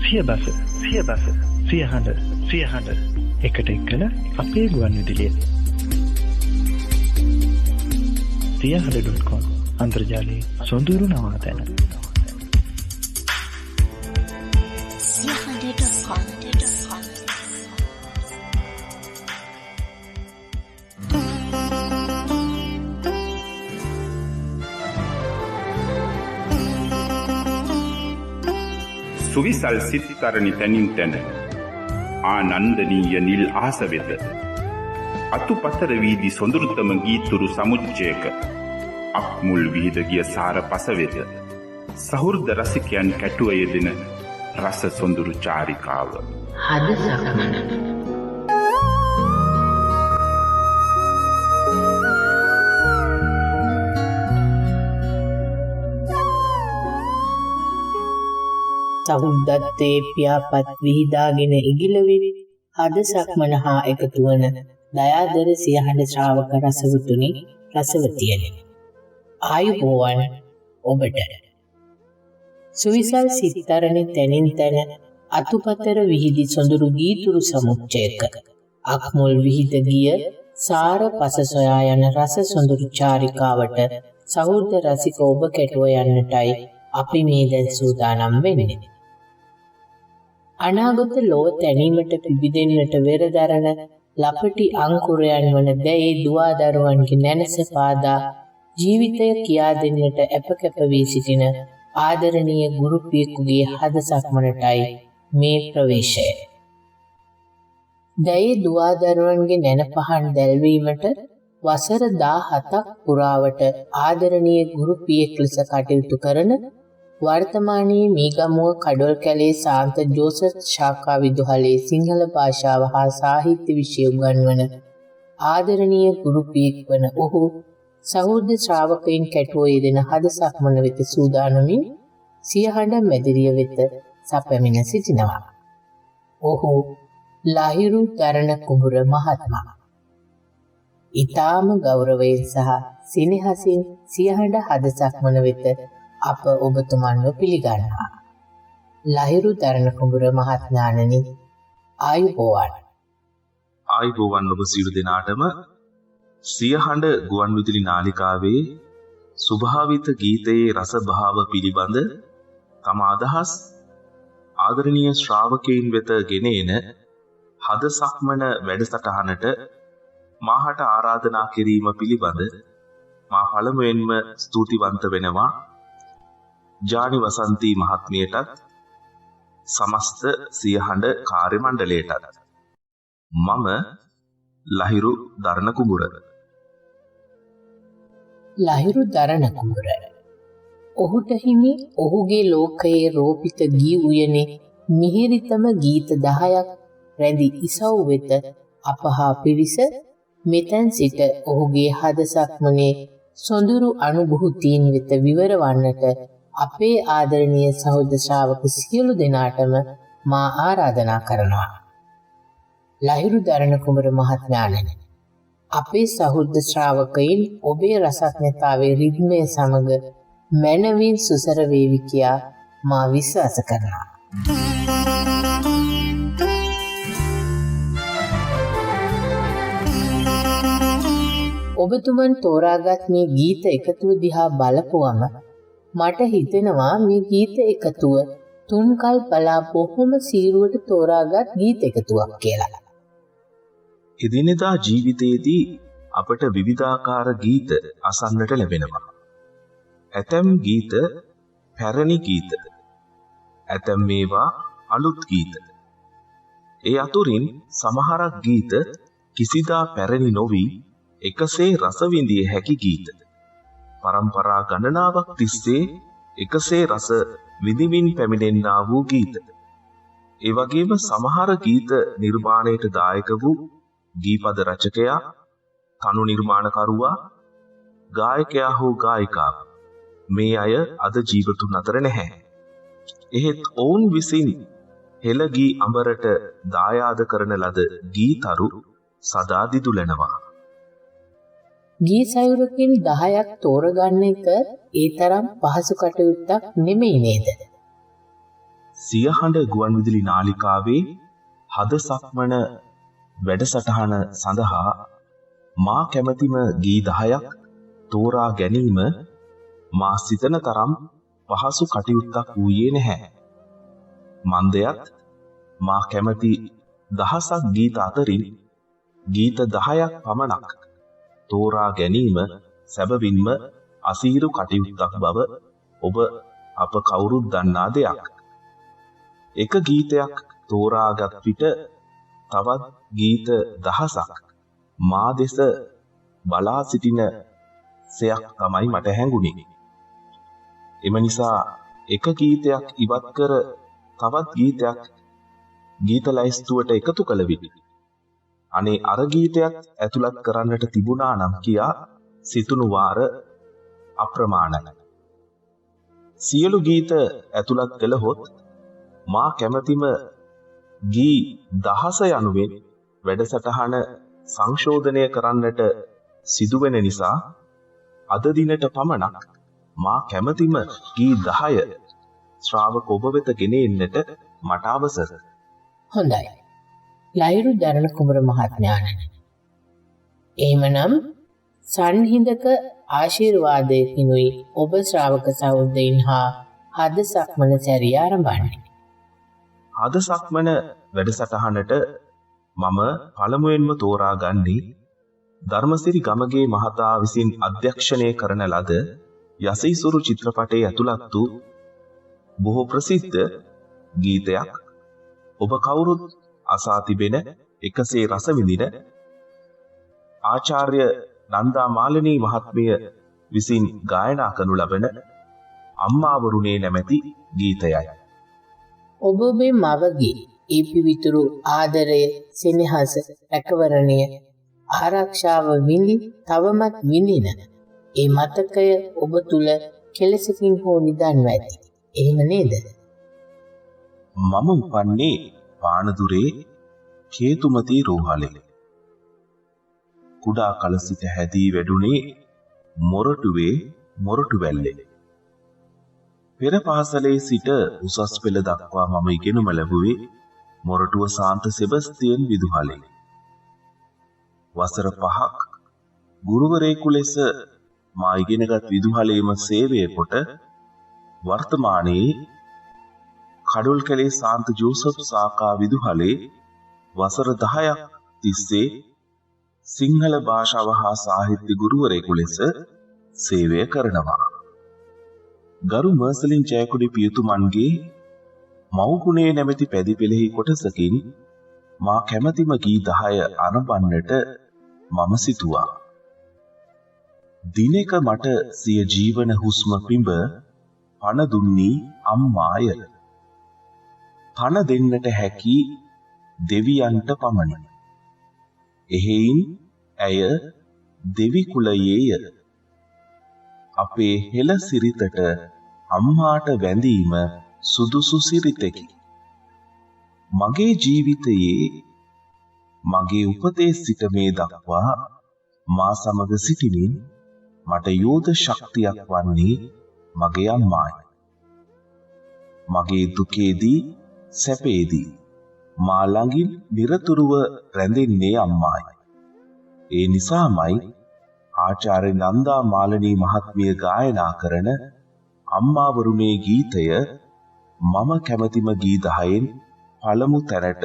සියබස සියහඬ එකට එක්කල අපේ ගුවන් විදුලිය සියහඬ.com අන්තර්ජාලයේ සොඳුරු නවාතැන සුවිසල් සිත්තරණි තැනින් තැන ආනන්දනීය නිල් ආස වෙත අතුපතර වීදි සොඳුරුතම ගීතුරු සමුච්චයක අක්මුල් විහිද ගිය සාර පස වෙත සහෘද රසිකයන් කැටුව යෙදෙන රස සොඳුරු චාරිකාව හද සක්මන සහෘදත්තේ පියාපත් විහිදාගෙන ඉගිලවි හද සක්මන හා එකතු වන දයාදර සියහඬ ශ්‍රාවක රසවතුනි රසවතියනි ආයුබෝවන් ඔබට සුවිසල් සිත්තරණි තැනින් තැන අතුපතර විහිදි සොඳුරු ගීතුරු සමුච්චයක අක්මුල් විහිද ගිය සාර පස සොයා යන රස සොඳුරු චාරිකාවට සහෘද රසික ඔබ කැටුව යන්නටයි අපි මේ දැන් සූදානම් වෙන්නේ. අනාගත ලොව තැනීමට පිබිදෙන්නට වෙරදරන ලපටි අංකුරයන් වන දැයේ දුවාදරුවන්ගේ නැනස පාදා ජීවිතය කියා දෙන්නට අපකැප වී සිටින ආදරණීය ගුරුපියෙකුගේ හද සක්මනටයි මේ ප්‍රවේශය. දැයේ දුවාදරුවන්ගේ නැන පහන් දැල්වීමට වසර 17ක් පුරාවට ආදරණීය ගුරුපියෙක් ලෙස කටයුතු කරන වර්තමානයේ මීගමුව කඩොල් කැලේ සාන්ත ජෝසප් ශාඛා විදුහලේ සිංහල භාෂාව හා සාහිත්‍ය විෂය උගන්වන ආදරණීය ගුරුපියෙක් වන ඔහු සහෘද ශ්‍රාවකයන් කැටුව යෙදෙන හද සක්මන වෙත සූදානමින් සියහඬ මැදිරිය වෙත සැපැමිණ සිටිනවා. ඔහු ලහිරු දරණ කුඹුර මහත්මයා. ඊටාම ගෞරවයෙන් සහ සිනහසින් සියහඬ හද සක්මන වෙත අප ඔබතුමන්ව පිළිගන්නවා. ලහිරු දරණ කුඹුර මහත්මයාණනි ආයුබෝවන්. ආයුබෝවන් ඔබ සියලු දෙනාටම සියහඬ ගුවන් විදුලි නාලිකාවේ ස්වභාවිත ගීතයේ රස භාව පිළිබඳ තම අදහස් ආදරණීය ශ්‍රාවකයන් වෙත ගෙන එන හද සක්මන වැඩසටහනට මාහට ආරාධනා කිරීම පිළිබඳ මා පළමුවෙන්ම ස්තුතිවන්ත වෙනවා ජානි වසන්ති මහත්මියටත් සමස්ත සියහඬ කාර්ය මණ්ඩලයටත්. මම ලහිරු දරණ කුඹුර. ලහිරු දරණ කුඹුර ඔහුට හිමි ඔහුගේ ලෝකයේ රෝපිත ගී උයනේ මිහිරිතම ගීත 10ක් රැඳි ඉසව් වෙත අපහා පිරිස මෙතෙන් සිට ඔහුගේ හද සක්මනේ සොඳුරු අනුභූතීන් වෙත විවර වන්නට අපේ ආදරණීය සහෘද ශ්‍රාවක සියලු දෙනාටම මා ආරාධනා කරනවා. ලහිරු දරණ කුඹුර මහත්මයාණනි අපේ සහෘද ශ්‍රාවකයන් ඔබේ රසඥතාවේ රිද්මය සමග මනවින් සුසර වේවි කියා මා විශ්වාස කරනවා. ඔබතුමන් තෝරාගත් මේ ගීත එකතුව දිහා බලපුවම මට හිතෙනවා මේ ගීත එකතුව තුන්කල් බලා බොහොම සීරුවට තෝරාගත් ගීත එකතුවක් කියලා. එදිනෙදා ජීවිතයේදී අපට විවිධාකාර ගීත අසන්නට ලැබෙනවා. ඇතැම් ගීත පැරණි ගීත, ඇතැම් මේවා අලුත් ගීත. ඒ අතුරින් සමහරක් ගීත කිසිදා පැරණි නොවි එකසේ රස විඳිය හැකි ගීත. පරම්පරා ගණනාවක් තිස්සේ එකසේ රස විඳිමින් පැමිණෙන්නා වූ ගීත. ඒ වගේම සමහර ගීත නිර්මාණයට දායක වූ ගීපද රචකයා, තනු නිර්මාණකරුවා, ගායකයා හෝ ගායිකා මේ අය අද ජීවතුන් අතර නැහැ. එහෙත් ඔවුන් විසින් හෙළගී අඹරට දායාද කරන ලද ගීතරු සදා දිදුලනවා. ගී සයුරකින් 10ක් තෝරගන්න එක ඒ තරම් පහසු කටයුත්තක් නෙමෙයි නේද? සියහඬ ගුවන්විදුලි නාලිකාවේ හද සක්මන වැඩසටහන සඳහා මා කැමැතිම ගී 10ක් තෝරා ගැනීම මා සිතන තරම් පහසු කටයුත්තක් වූයේ නැහැ. මන්දයත් මා කැමැති දහසක් ගීත අතරින් ගීත 10ක් පමණක් තෝරා ගැනීම සැබවින්ම අසීරු කටයුත්තක් බව ඔබ අප කවුරුත් දන්නා දෙයක්. එක ගීතයක් තෝරාගත් විට තවත් ගීත දහසක් මා දෙස බලා සිටින සයක් තමයි මට හැඟුණේ. එම නිසා එක ගීතයක් ඉවත් කර තවත් ගීතයක් ගීත ලයිස්තුවට එකතු කළ විට අනේ අර ගීතයක් ඇතුළත් කරන්නට තිබුණා නම් කියා සිතුණු වාර අප්‍රමාණයි. සියලු ගීත ඇතුළත් කළහොත් මා කැමැතිම ගී 10 යනුවෙන් වැඩසටහන සංශෝධනය කරන්නට සිදුවෙන නිසා අද දිනට පමණක් මා කැමැතිම ගී 10 ශ්‍රාවක ඔබ වෙත ගෙන එන්නට මට අවසර. හොඳයි. ලහිරු දරණ කුමර මහත්මයාණන්. එහෙමනම් සන්හිඳක ආශිර්වාදයකිනුයි ඔබ ශ්‍රාවක සහෝදරයින් හා හද සක්මන සැරිය ආරම්භන්නේ. හද සක්මන වැඩසටහනට මම පළමුවෙන්ම තෝරාගන්නේ ධර්මසිරි ගමගේ මහතා විසින් අධ්‍යක්ෂණය කරන ලද යසීසුරු චිත්‍රපටයේ ඇතුළත් වූ බොහෝ ප්‍රසිද්ධ ගීතයක්. ඔබ කවුරුත් අසා තිබෙන එකසේ රස විඳින ආචාර්ය නන්දා මාලිනී මහත්මිය විසින් ගායනා කරනු ලබන අම්මා වරුණේ නැමැති ගීතයයි. ඔබ ඔබේ මවගේ ඒ පිවිතුරු ආදරය, සෙනෙහස, රැකවරණය, ආරක්ෂාව විඳි තවමත් විඳින ඒ මතකය ඔබ තුල කෙලෙසකින් හෝ නිදන්ව ඇති. එහෙම නේද? මම උපන්නේ පානදුරේ කේතුමති රෝහලේ. කුඩා කල සිට හැදී වැඩුණේ මොරටුවේ මොරටු වැල්ලේ. පෙර පාසලේ සිට උසස් පෙළ දක්වා මම ඉගෙනුම ලැබුවේ මොරටුව සාන්ත සෙබස්තියන් විදුහලේ. වසර 5ක් ගුරුවරයෙකු ලෙස මා ඉගෙනගත් විදුහලේම සේවය කොට වර්තමානයේ කඩොල්කැලේ සාන්ත ජෝසප් සාකා විදුහලේ වසර 10ක් තිස්සේ සිංහල භාෂාව හා සාහිත්‍ය ගුරුවරයෙකු ලෙස සේවය කරනවා. ගරු මර්සලින් ජයකොඩි පියතුමන්ගේ මව්ගුණේ නැමැති පැදිපෙළෙහි කොටසකින් මා කැමැතිම ගී 10 අරඹන්නට මම සිතුවා. දිනක මට සිය ජීවන හුස්ම පිඹ පණ දුන්නී අම්මාය. පණ දෙන්නට හැකි දෙවියන්ට පමණි. එහෙයින් ඇය දෙවි කුලයේය. අපේ හෙළ සිරිතට අම්මාට වැඳීම සුදුසු සිරිතකි. මගේ ජීවිතයේ මගේ උපතේ සිට මේ දක්වා මා සමග සිටිමින් මට යෝධ ශක්තියක් වන්නේ මගේ අම්මායි. මගේ දුකේදී සැපේදී මා ළඟින් නිරතුරුව රැඳෙන්නේ අම්මායි. ඒ නිසාමයි ආචාර්ය නන්දා මාලිනී මහත්මිය ගායනා කරන අම්මා වරුණේ ගීතය මම කැමැතිම ගී 10න් පළමු තැනට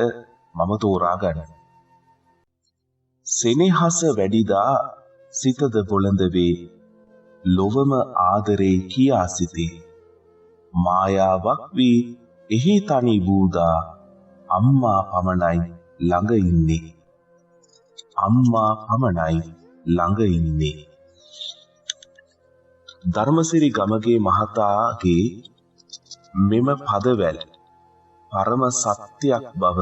මම තෝරාගන්නවා. සෙනෙහස වැඩිදා සිතද බොළඳ වේ, ලොවම ආදරේ කියා සිතේ. මායාවක් වී එහි තනි වූදා අම්මා පමණයි ළඟ ඉන්නේ. අම්මා පමණයි ළඟ ඉන්නේ. ධර්මසිරි ගමගේ මහතාගේ මෙම පදවැල් පරම සත්‍යයක් බව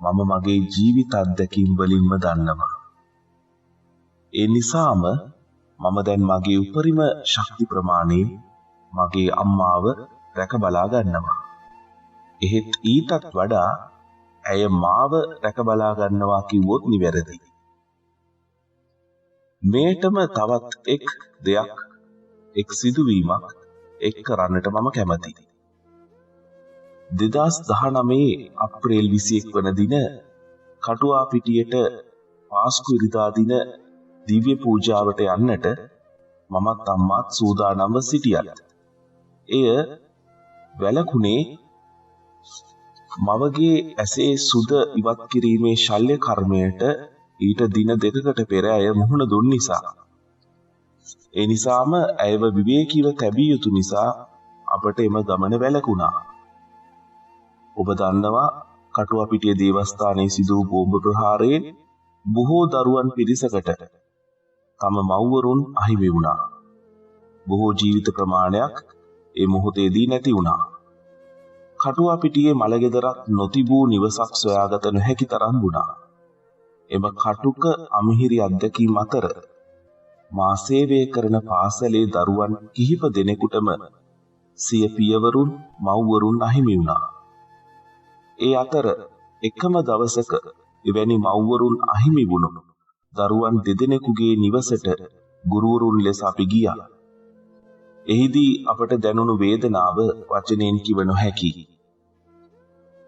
මම මගේ ජීවිත අත්දැකීම් වලින්ම දන්නවා. ඒ නිසාම මම දැන් මගේ උපරිම ශක්ති ප්‍රමාණයෙන් මගේ අම්මාව රැක බලා ගන්නවා. එහෙත් ඊටත් වඩා ඇය මාව රැක බලා ගන්නවා කිව්වොත් නිවැරදි. මේටම තවත් දෙයක් එක් සිදුවීමක් එක් කරන්නට මම කැමතියි. 2019 අප්‍රේල් 21 වන දින කටුවාපිටියට පාස්කු ඉරිදා දින දිව්‍ය පූජාවට යන්නට මමත් අම්මාත් සූදානම්ව සිටියත් එය වැළකුණේ මවගේ ඇසේ සුද ඉවත් කිරීමේ ශල්‍ය කර්මයට ඊට දින දෙකකට පෙර ඇය මුහුණ දුන් නිසා. ඒ නිසාම ඇයව විවේකීව තැබිය යුතු නිසා අපට එම ගමන වැළකුණා. ඔබ දන්නවා කටුවාපිටිය දේවස්ථානයේ සිදු වූ බෝම්බ ප්‍රහාරයෙන් බොහෝ දරුවන් පිරිසකට තම මව්වරුන් අහිමි වුණා. බොහෝ ජීවිත ප්‍රමාණයක් ඒ මොහොතේදී නැති වුණා. කටුවාපිටියේ මළගෙදරක් නොතිබූ නිවසක් සොයාගත නොහැකි තරම් වුණා. එම කටුක අමිහිරි අත්දැකීම් අතර මා සේවය කරන පාසලේ දරුවන් කිහිප දෙනෙකුටම සිය පියවරුන් මව්වරුන් අහිමි වුණා. ඒ අතර එකම දවසක එවැනි මව්වරුන් අහිමි වුණු දරුවන් දෙදෙනෙකුගේ නිවසට ගුරුවරුන් ලෙස අපි ගියා. එහිදී අපට දැනුණු වේදනාව වචනයෙන් කිව නොහැකි.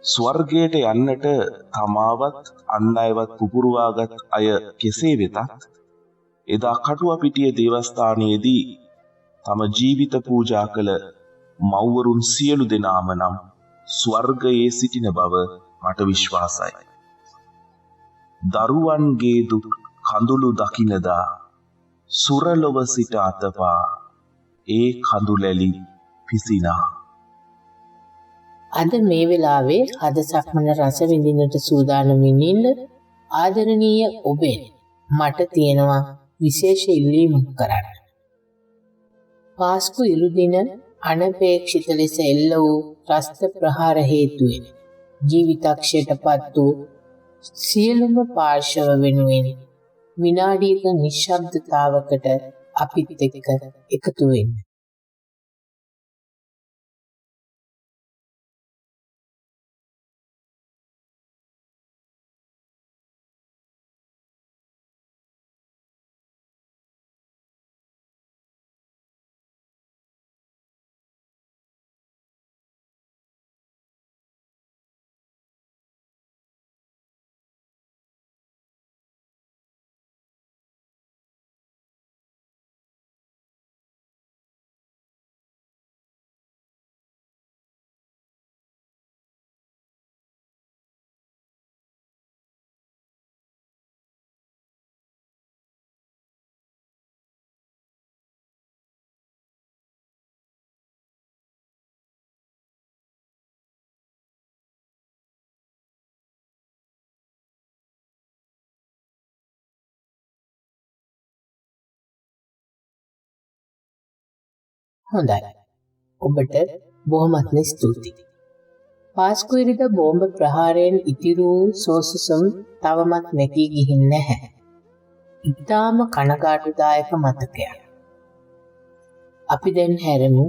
ස්වර්ගයට යන්නට තමාවත් අන් අයවත් පුපුරවාගත් අය කෙසේ වෙතත් එදා කටුවාපිටිය දේවස්ථානයේදී තම ජීවිත පූජා කළ මව්වරුන් සියලු දෙනාම නම් ස්වර්ගයේ සිටින බව මට විශ්වාසයි. දරුවන්ගේ දුක් කඳුළු දකින්නදා සුරලොව සිට අතපා ඒ කඳුලැලි පිසිනා. අද මේ වෙලාවේ හද සක්මන රස විඳින්නට සූදානමින් ඉන්න ආදරණීය ඔබෙන් මට තියෙනවා විශේෂ ඉල්ලීමක් කරන්න. පාස්කු ඉරුදින අනපේක්ෂිත ලෙස එල්ල වූ ත්‍රස්ත ප්‍රහාර හේතුවෙන් ජීවිතක්ෂයට පත් වූ සියලුම පාර්ශව වෙනුවෙන් විනාඩියක නිශ්ශබ්දතාවකට අපිත් එක්ක එකතු වෙන්න. හොඳයි. ඔබට බොහොමත්ම ස්තුතියි. පාස්කු ඉරිදා බෝම්බ ප්‍රහාරයෙන් ඉතිරි වූ සෝසුසුම් තවමත් නැති ගිහින් නැහැ. ඉතාම කනගාටුදායක මතකයක්. අපි දැන් හැරමු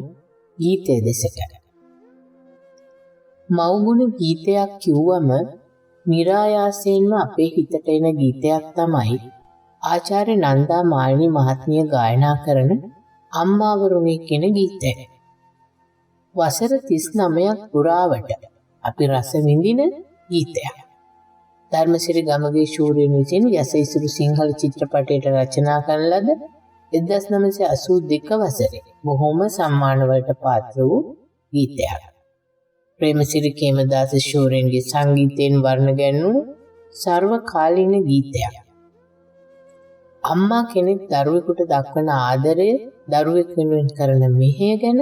ගීතය දෙසට. මව්ගුණ ගීතයක් කිව්වම નિરાයාසයෙන්ම අපේ හිතට එන ගීතයක් තමයි ආචාර්ය නන්දා මාලිනී මහත්මිය ගායනා කරන අම්මාවරුනේ කියන ගීතය. වසර 39ක් පුරාවට අපි රස විඳින ගීතයක්. ධර්මසිරි ගමගේ ශූරයන් විසින් යසයිසුරු සිංහල චිත්‍රපටයට රචනා කරන ලද 1982 වසරේ බොහොම සම්මාන වලට පාත්‍ර වූ ගීතයක්. ප්‍රේමසිරි කේමදාස ශූරයන්ගේ සංගීතයෙන් වර්ණ ගැන්වුණු සර්වකාලීන ගීතයක්. අම්මා කෙනෙක් දරුවෙකුට දක්වන ආදරය, දරුවෙක් වෙනුවෙන් කරන මෙහෙය ගැන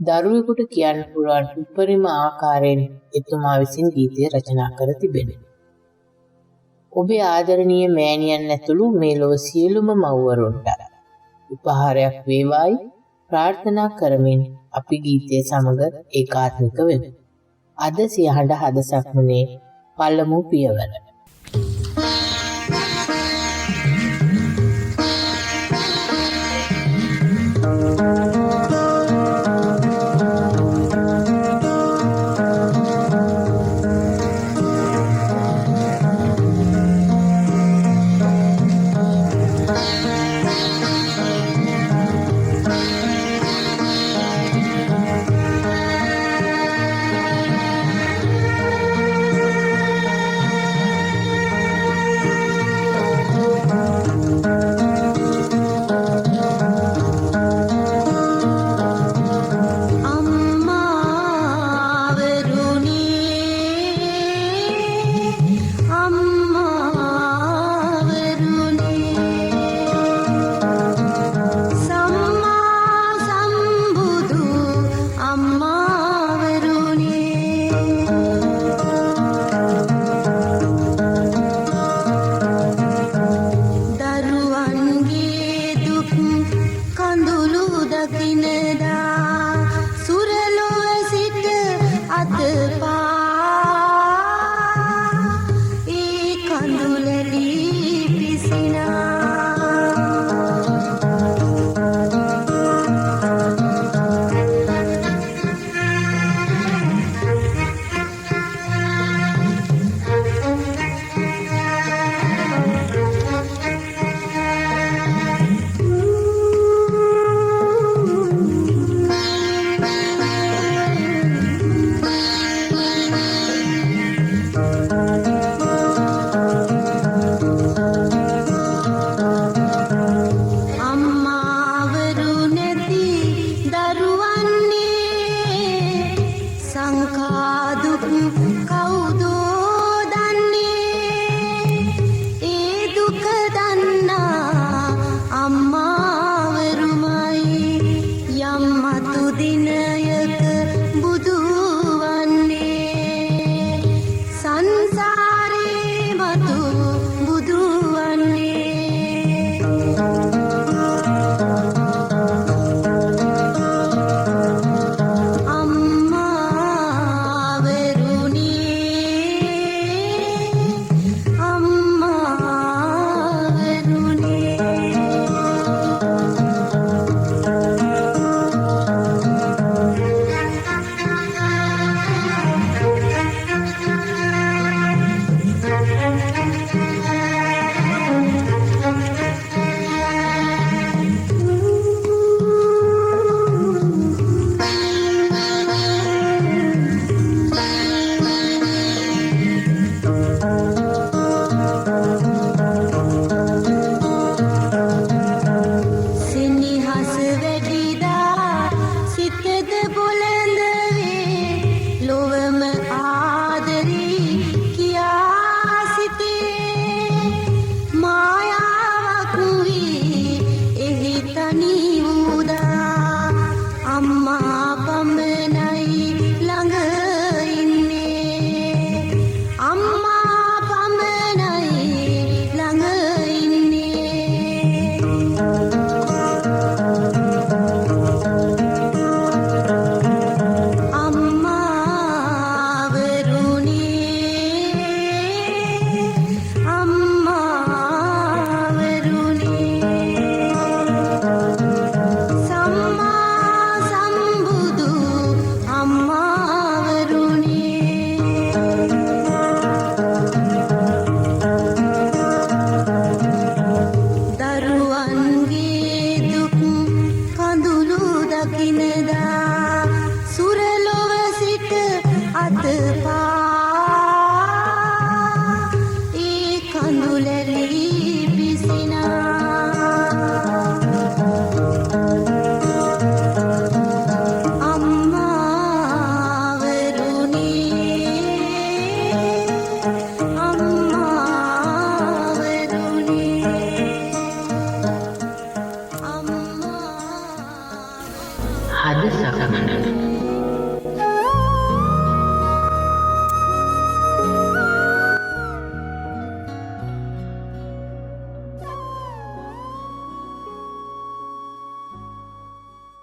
දරුවෙකුට කියන්න පුළුවන් උපරිම ආකාරයෙන් එතුමා විසින් ගීතය රචනා කර තිබෙනවා. ඔබේ ආදරණීය මෑණියන් ඇතුළු මේ ලොව සියලුම මව්වරුන්ට උපහාරයක් වේවායි ප්‍රාර්ථනා කරමින් අපි ගීතය සමග ඒකාත්මික වෙමු. අද සියහඬ හද සක්මනේ පළමු පියවර.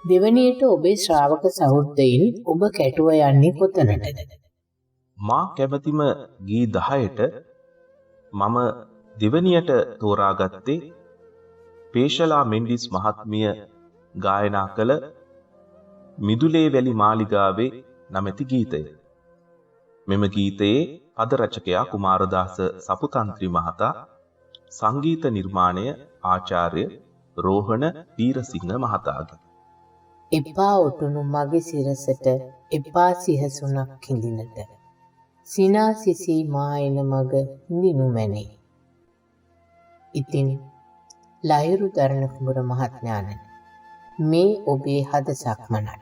දෙවැනියට ඔබේ ශ්‍රාවක සහෘදයින් ඔබ කැටුව යන්නේ කොතනටද? මා කැමතිම ගී 10ට මම දෙවැනියට තෝරාගත්තේ පේෂලා මෙන්ඩිස් මහත්මිය ගායනා කළ මිදුලේ වැලි මාලිගාවේ නමැති ගීතය. මෙම ගීතයේ පද රචකයා කුමාරදාස සපුතන්ත්‍රි මහතා, සංගීත නිර්මාණය ආචාර්ය රෝහණ වීරසිංහ මහතාගේ. එපා ඔටුනු මගේ සිරසට එපා සිහසුනක් කිඳිනට, සිනා සිසී මා එන මග හිඳිනු මැනේ. ඉතින් ලහිරු දරණ කුඹුර මහත්මයාණන්, මේ ඔබේ හද සක්මනක්.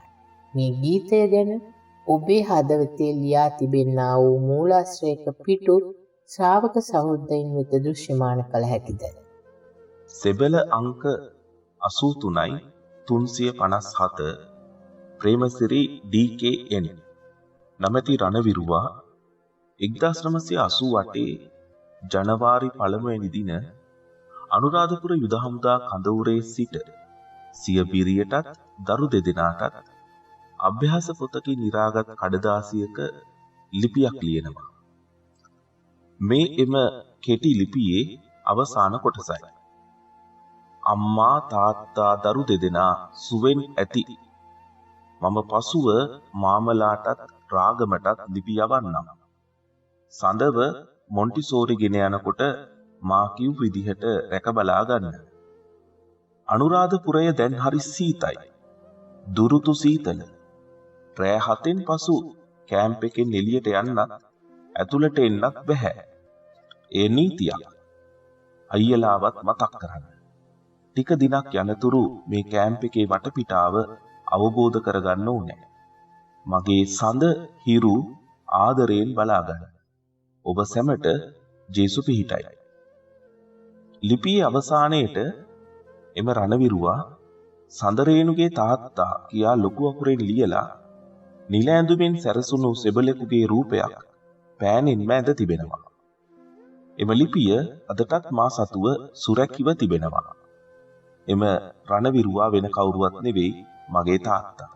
මේ ගීතය ගැන ඔබේ හදවතේ ලියා තිබෙන්නා වූ මූලාශ්‍රයක පිටු ශ්‍රාවක සහෘදයින් වෙත දෘශ්‍යමාන කළ හැකිද? සෙබළ අංක 83යි 357 ප්‍රේමසිරි DKN නමැති රණවිරුවා 1988 ජනවාරි 1 වෙනි දින අනුරාධපුර යුද හමුදා කඳවුරේ සිට සිය බිරියටත් දරු දෙදෙනාටත් අභ්‍යාස පොතකින් නිරාගත් කඩදාසියක ලිපියක් ලියනවා. මේ එම කෙටි ලිපියේ අවසාන කොටසයි. අම්මා තාත්තා දරු දෙදෙනා සුවෙන් ඇති. මම පසුව මාමලාටත් රාගමටත් ලිපි යවන්නම්. සඳව මොන්ටිසෝරි ගෙන යනකොට මා කිව් විදිහට රැක බලා ගන්න. අනුරාධපුරය දැන් හරි සීතයි. දුරුතු සීතල. රෑ 7න් පසු කැම්ප් එකෙන් එළියට යන්නත් ඇතුළට එන්නත් බැහැ. ඒ නීතියක්. අයියලාවත් මතක් කරන්න. ටික දිනක් යනතුරු මේ කැම්ප් එකේ වටපිටාව අවබෝධ කරගන්න ඕනේ. මගේ සඳ හිරු ආදරයෙන් බලාගන්න. ඔබ සැමට ජේසු පිහිටයි. ලිපියේ අවසානයේට එම රණවිරුවා සඳරේනුගේ තාත්තා කියා ලොකු අකුරෙන් ලියලා නිල ඇඳුමින් සැරසුණු සෙබළෙකුගේ රූපයක් පෑනෙන් මැද තිබෙනවා. එම ලිපිය අදටත් මා සතුව සුරැකිව තිබෙනවා. එම රණවිරුවා වෙන කවුරුවත් නෙවෙයි, මගේ තාත්තා.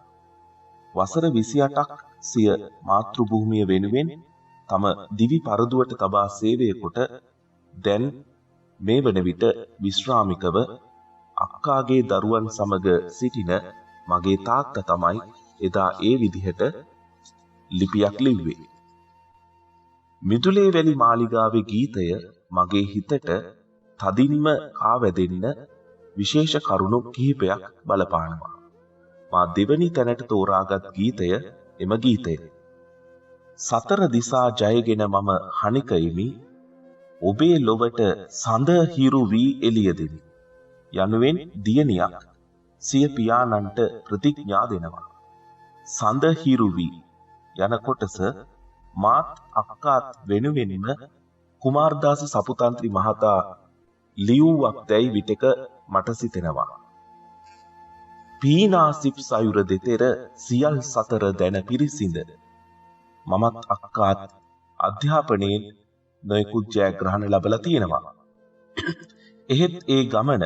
වසර 28ක් සිය මාතෘ භූමිය වෙනුවෙන් තම දිවි පරදුවට තබා සේවය කොට දැන් මේ වන විට විශ්‍රාමිකව අක්කාගේ දරුවන් සමග සිටින මගේ තාත්තා තමයි එදා ඒ විදිහට ලිපියක් ලිව්වේ. මිදුලේ වැලි මාලිගාවේ ගීතය මගේ හිතට තදින්ම කාවැදෙන්න විශේෂ කරුණු කිහිපයක් බලපානවා. මා දෙවැනි තැනට තෝරාගත් ගීතය එම ගීතය. සතර දිසා ජයගෙන මම හනිකයිමි, ඔබේ ලොවට සඳ හිරු වී එළිය දෙමි යනුවෙන් දියණියක් සිය පියාණන්ට ප්‍රතිඥා දෙනවා. සඳ හිරු වී යන කොටස මාත් අක්කාත් වෙනුවෙන්ම කුමාරදාස සපුතන්ත්‍රි මහතා ලියුවක් දැයි විටක මට සිතෙනවා. පීනාසිප් සයුර දෙතෙර සියල් සතර දැන පිරිසිඳ මමත් අක්කාත් අධ්‍යාපනයෙන් නොයෙකුත් ජයග්‍රහණ ලබලා තියෙනවා. එහෙත් ඒ ගමන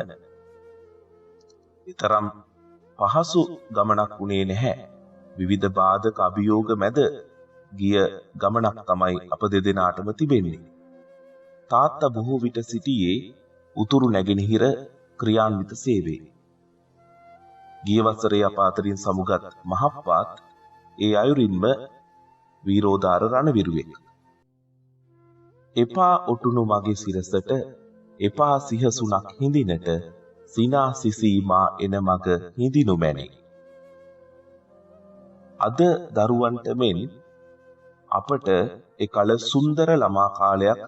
විතරම් පහසු ගමනක් වුණේ නැහැ. විවිධ බාධක අභියෝග මැද ගිය ගමනක් තමයි අප දෙදෙනාටම තිබෙන්නේ. තාත්තා බොහෝ විට සිටියේ උතුරු නැගෙනහිර ක්‍රියාන්විත සේවයේ. ගිය වසරේ අප අතරින් සමුගත් මහප්පාත් ඒ අයුරින්ම වීරෝදාර රණවිරුවෙක්. එපා ඔටුනු මගේ සිරසට එපා සිහසුනක් හිඳිනට, සිනා සිසීමා එන මග හිඳිනු මැනේ. අද දරුවන්ට මෙන් අපට එකල සුන්දර ළමා කාලයක්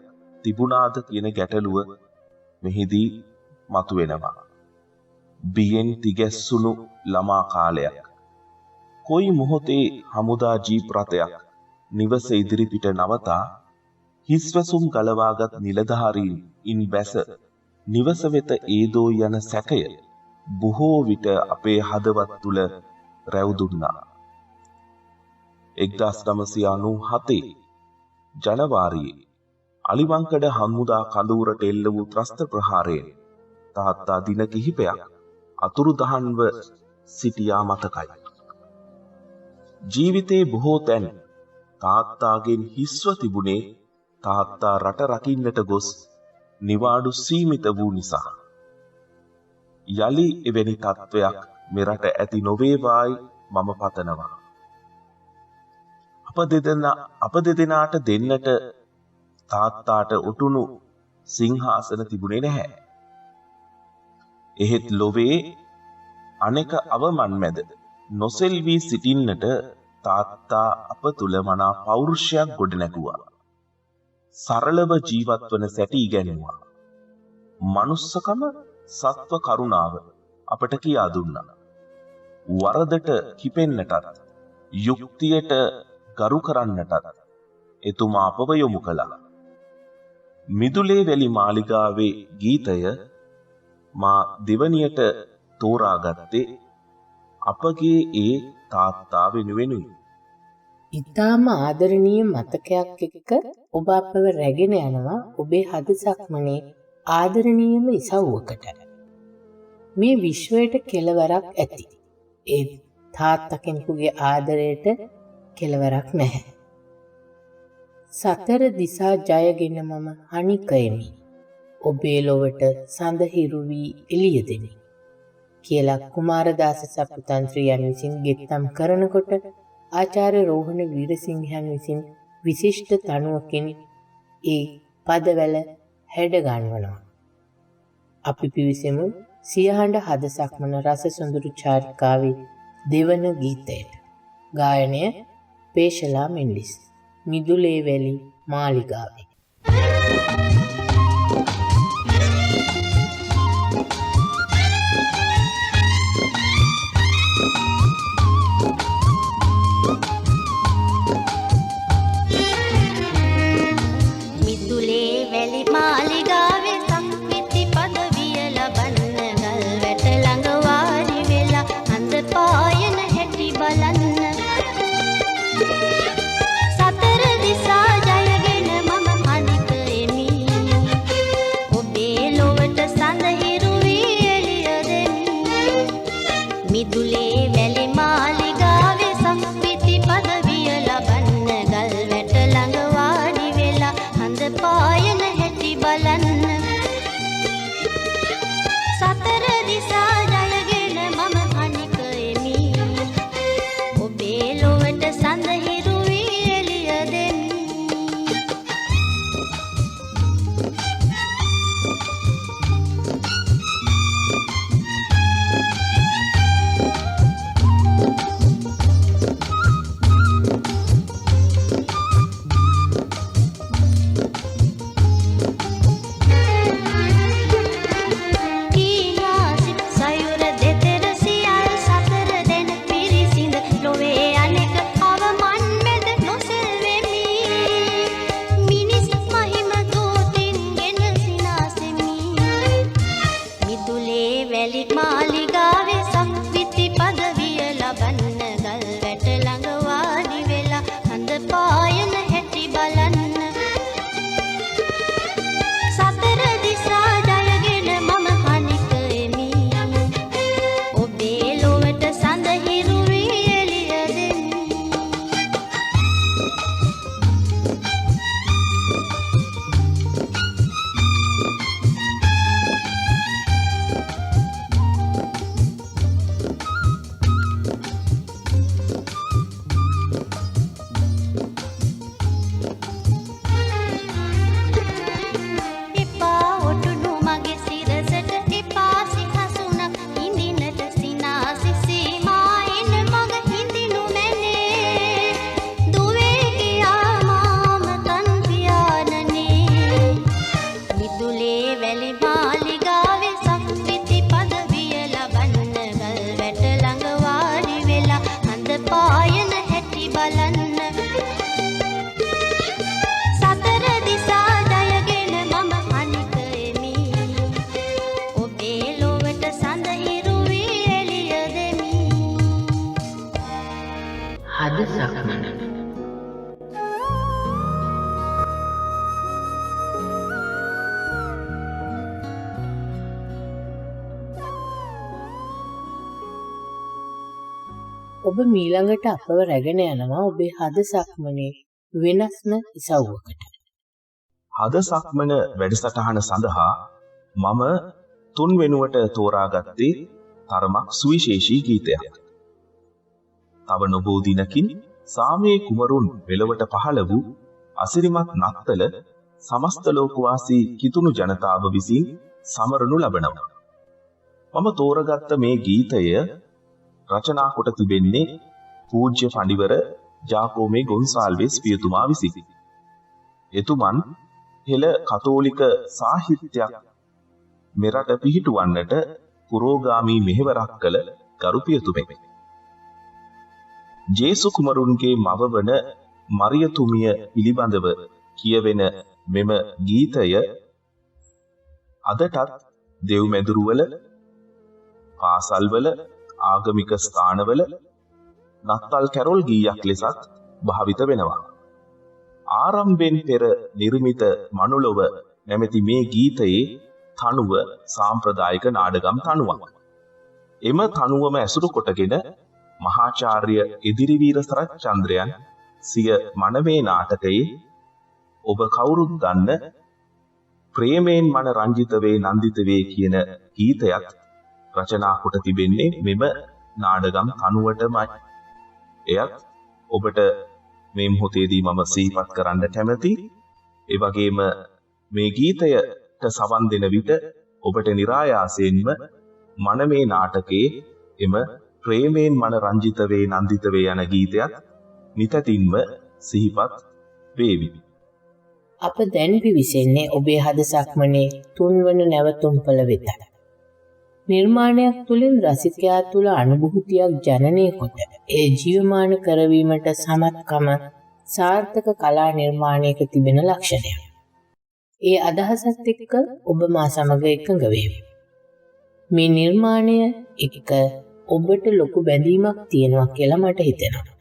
තිබුණාද කියන ගැටලුව මෙහිදී මතුවෙනවා. බියෙන් තිගැස්සුණු ළමා කාලයක්. කොයි මොහොතේ හමුදා ජීප් රථයක් නිවස ඉදිරිපිට නවතා හිස්වැසුම් ගලවාගත් නිලධාරීන් ඉන් බැස නිවස වෙත ඒදෝ යන සැකය බොහෝ විට අපේ හදවත් තුල රැව් දුන්නා. 1997 ජනවාරියේ අලිවංකඩ හමුදා කඳවුරට එල්ල වූ ත්‍රස්ත ප්‍රහාරයෙන් තාත්තා දින කිහිපයක් අතුරුදහන්ව සිටියා මතකයි. ජීවිතේ බොහෝ තැන් තාත්තාගෙන් හිස්ව තිබුණේ තාත්තා රට රකින්නට ගොස් නිවාඩු සීමිත වූ නිසා. යලි එවැනි තත්ත්වයක් මෙරට ඇති නොවේවායි මම පතනවා. අප දෙදෙනාට දෙන්නට තාත්තාට උටුණු සිංහාසන තිබුණේ නැහැ. එහෙත් ලොවේ අනෙක අවමන් මැද නොසෙල්වී සිටින්නට තාත්තා අප තුළ මනා පෞරුෂයක් ගොඩනැගුවා. සරලව ජීවත් වන සැටි ඉගැන්වුවා. මනුස්සකම සත්ව කරුණාව අපට කියා දුන්නා. වරදට කිපෙන්නටත් යුක්තියට ගරු කරන්නටත් එතුමා අපව යොමු කළා. මිදුලේ වැලි මාලිගාවේ ගීතය මා දෙවනියට තෝරාගත්තේ අපගේ ඒ තාත්තා වෙනුවෙනුයි. ඉතාම ආදරණීය මතකයක් එක්ක ඔබ අපව රැගෙන යනවා ඔබේ හද සක්මනේ ආදරණීයම ඉසව්වකට. මේ විශ්වයට කෙලවරක් ඇති. ඒ තාත්තා කෙනෙකුගේ ආදරයට කෙලවරක් නැහැ. සතර දිසා ජයගෙන මම හනිකයමි. ඔබේ ලොවට සඳහිරු වී එළිය දෙමි. කියලා කුමාරදාස සප්පුතන්ත්‍රයන් විසින් ගෙත්තම් කරනකොට ආචාර්ය රෝහණ වීරසිංහයන් විසින් විශිෂ්ට තනුවකින් ඒ පදවැල හැඩ ගන්වනවා. අපි පිවිසෙමු සියහඬ හද සක්මන රස සොඳුරු චාරිකාවේ දෙවන ගීතයට. ගායනය පේශලා මෙන්ඩිස්. මිදුලේ වැලි මාලිගාවේ. ඔබ මීළඟට අපව රැගෙන යනවා ඔබේ හද සක්මනේ වෙනස්ම ඉසව්වකට. හද සක්මන වැඩසටහන සඳහා මම තුන් වෙනුවට තෝරාගත්තේ තරමක් සුවිශේෂී ගීතයක්. තව නොබෝ දිනකින් සාමයේ කුමරුන් වෙලවට පහළ වූ අසිරිමත් නත්තල සමස්ත ලෝකවාසී කිතුණු ජනතාව විසින් සමරනු ලබනවා. මම තෝරගත්ත මේ ගීතය රචනා කොට තිබෙන්නේ පූජ්‍ය පඬිවර ජාකෝමේ ගොන්සාල්වෙස් පියතුමා විසින්. එතුමන් හෙළ කතෝලික සාහිත්‍යයක් මෙරට පිහිටුවන්නට පුරෝගාමී මෙහෙවරක් කළ ගරු පියතුමෙක්. ජේසු කුමරුන්ගේ මව වන මරියතුමිය පිළිබඳව කියවෙන මෙම ගීතය අදටත් දෙව්මැදුරුවල, පාසල්වල, ආගමික ස්ථානවල නත්තල් කැරොල් ගීයක් ලෙසත් භාවිත වෙනවා. ආරම්භයෙන් පෙර නිර්මිත මනුලොව නැමැති මේ ගීතයේ තනුව සාම්ප්‍රදායික නාඩගම් තනුවක්. එම තනුවම ඇසුරු කොටගෙන මහාචාර්ය ඉදිරිවීර සරච්චන්ද්‍රයන් සිය මනමේ නාටකයේ ඔබ කවුරුත් දන්න ප්‍රේමයෙන් මන රංජිත වේ නන්දිත වේ කියන ගීතයත් රචනා කොට තිබෙන්නේ මෙම නාඩගම් තනුවටමයි. එයත් ඔබට මේ මොහොතේදී මම සිහිපත් කරන්න කැමැති. ඒ වගේම මේ ගීතයට සවන් දෙන විට ඔබට નિરાයාසයෙන්ම මනමේ නාටකයේ එම ප්‍රේමයෙන් මන රංජිත වේ නන්දිත වේ යන ගීතයත් නිතතින්ම සිහිපත් වේවි. අප දැන් පිවිසෙන්නේ ඔබේ හද සක්මනේ තුන්වන නැවතුම්පල වෙත. නිර්මාණයක් තුළින් රසිකයා තුළ අනුභූතියක් ජනනය කොට ඒ ජීවමාන කරවීමට සමත්කම සාර්ථක කලා නිර්මාණයක තිබෙන ලක්ෂණයක්. ඒ අදහසත් එක්ක ඔබ මා සමග එකඟ වේවි. මේ නිර්මාණය එක්ක ඔබට ලොකු බැඳීමක් තියෙනවා කියලා මට හිතෙනවා.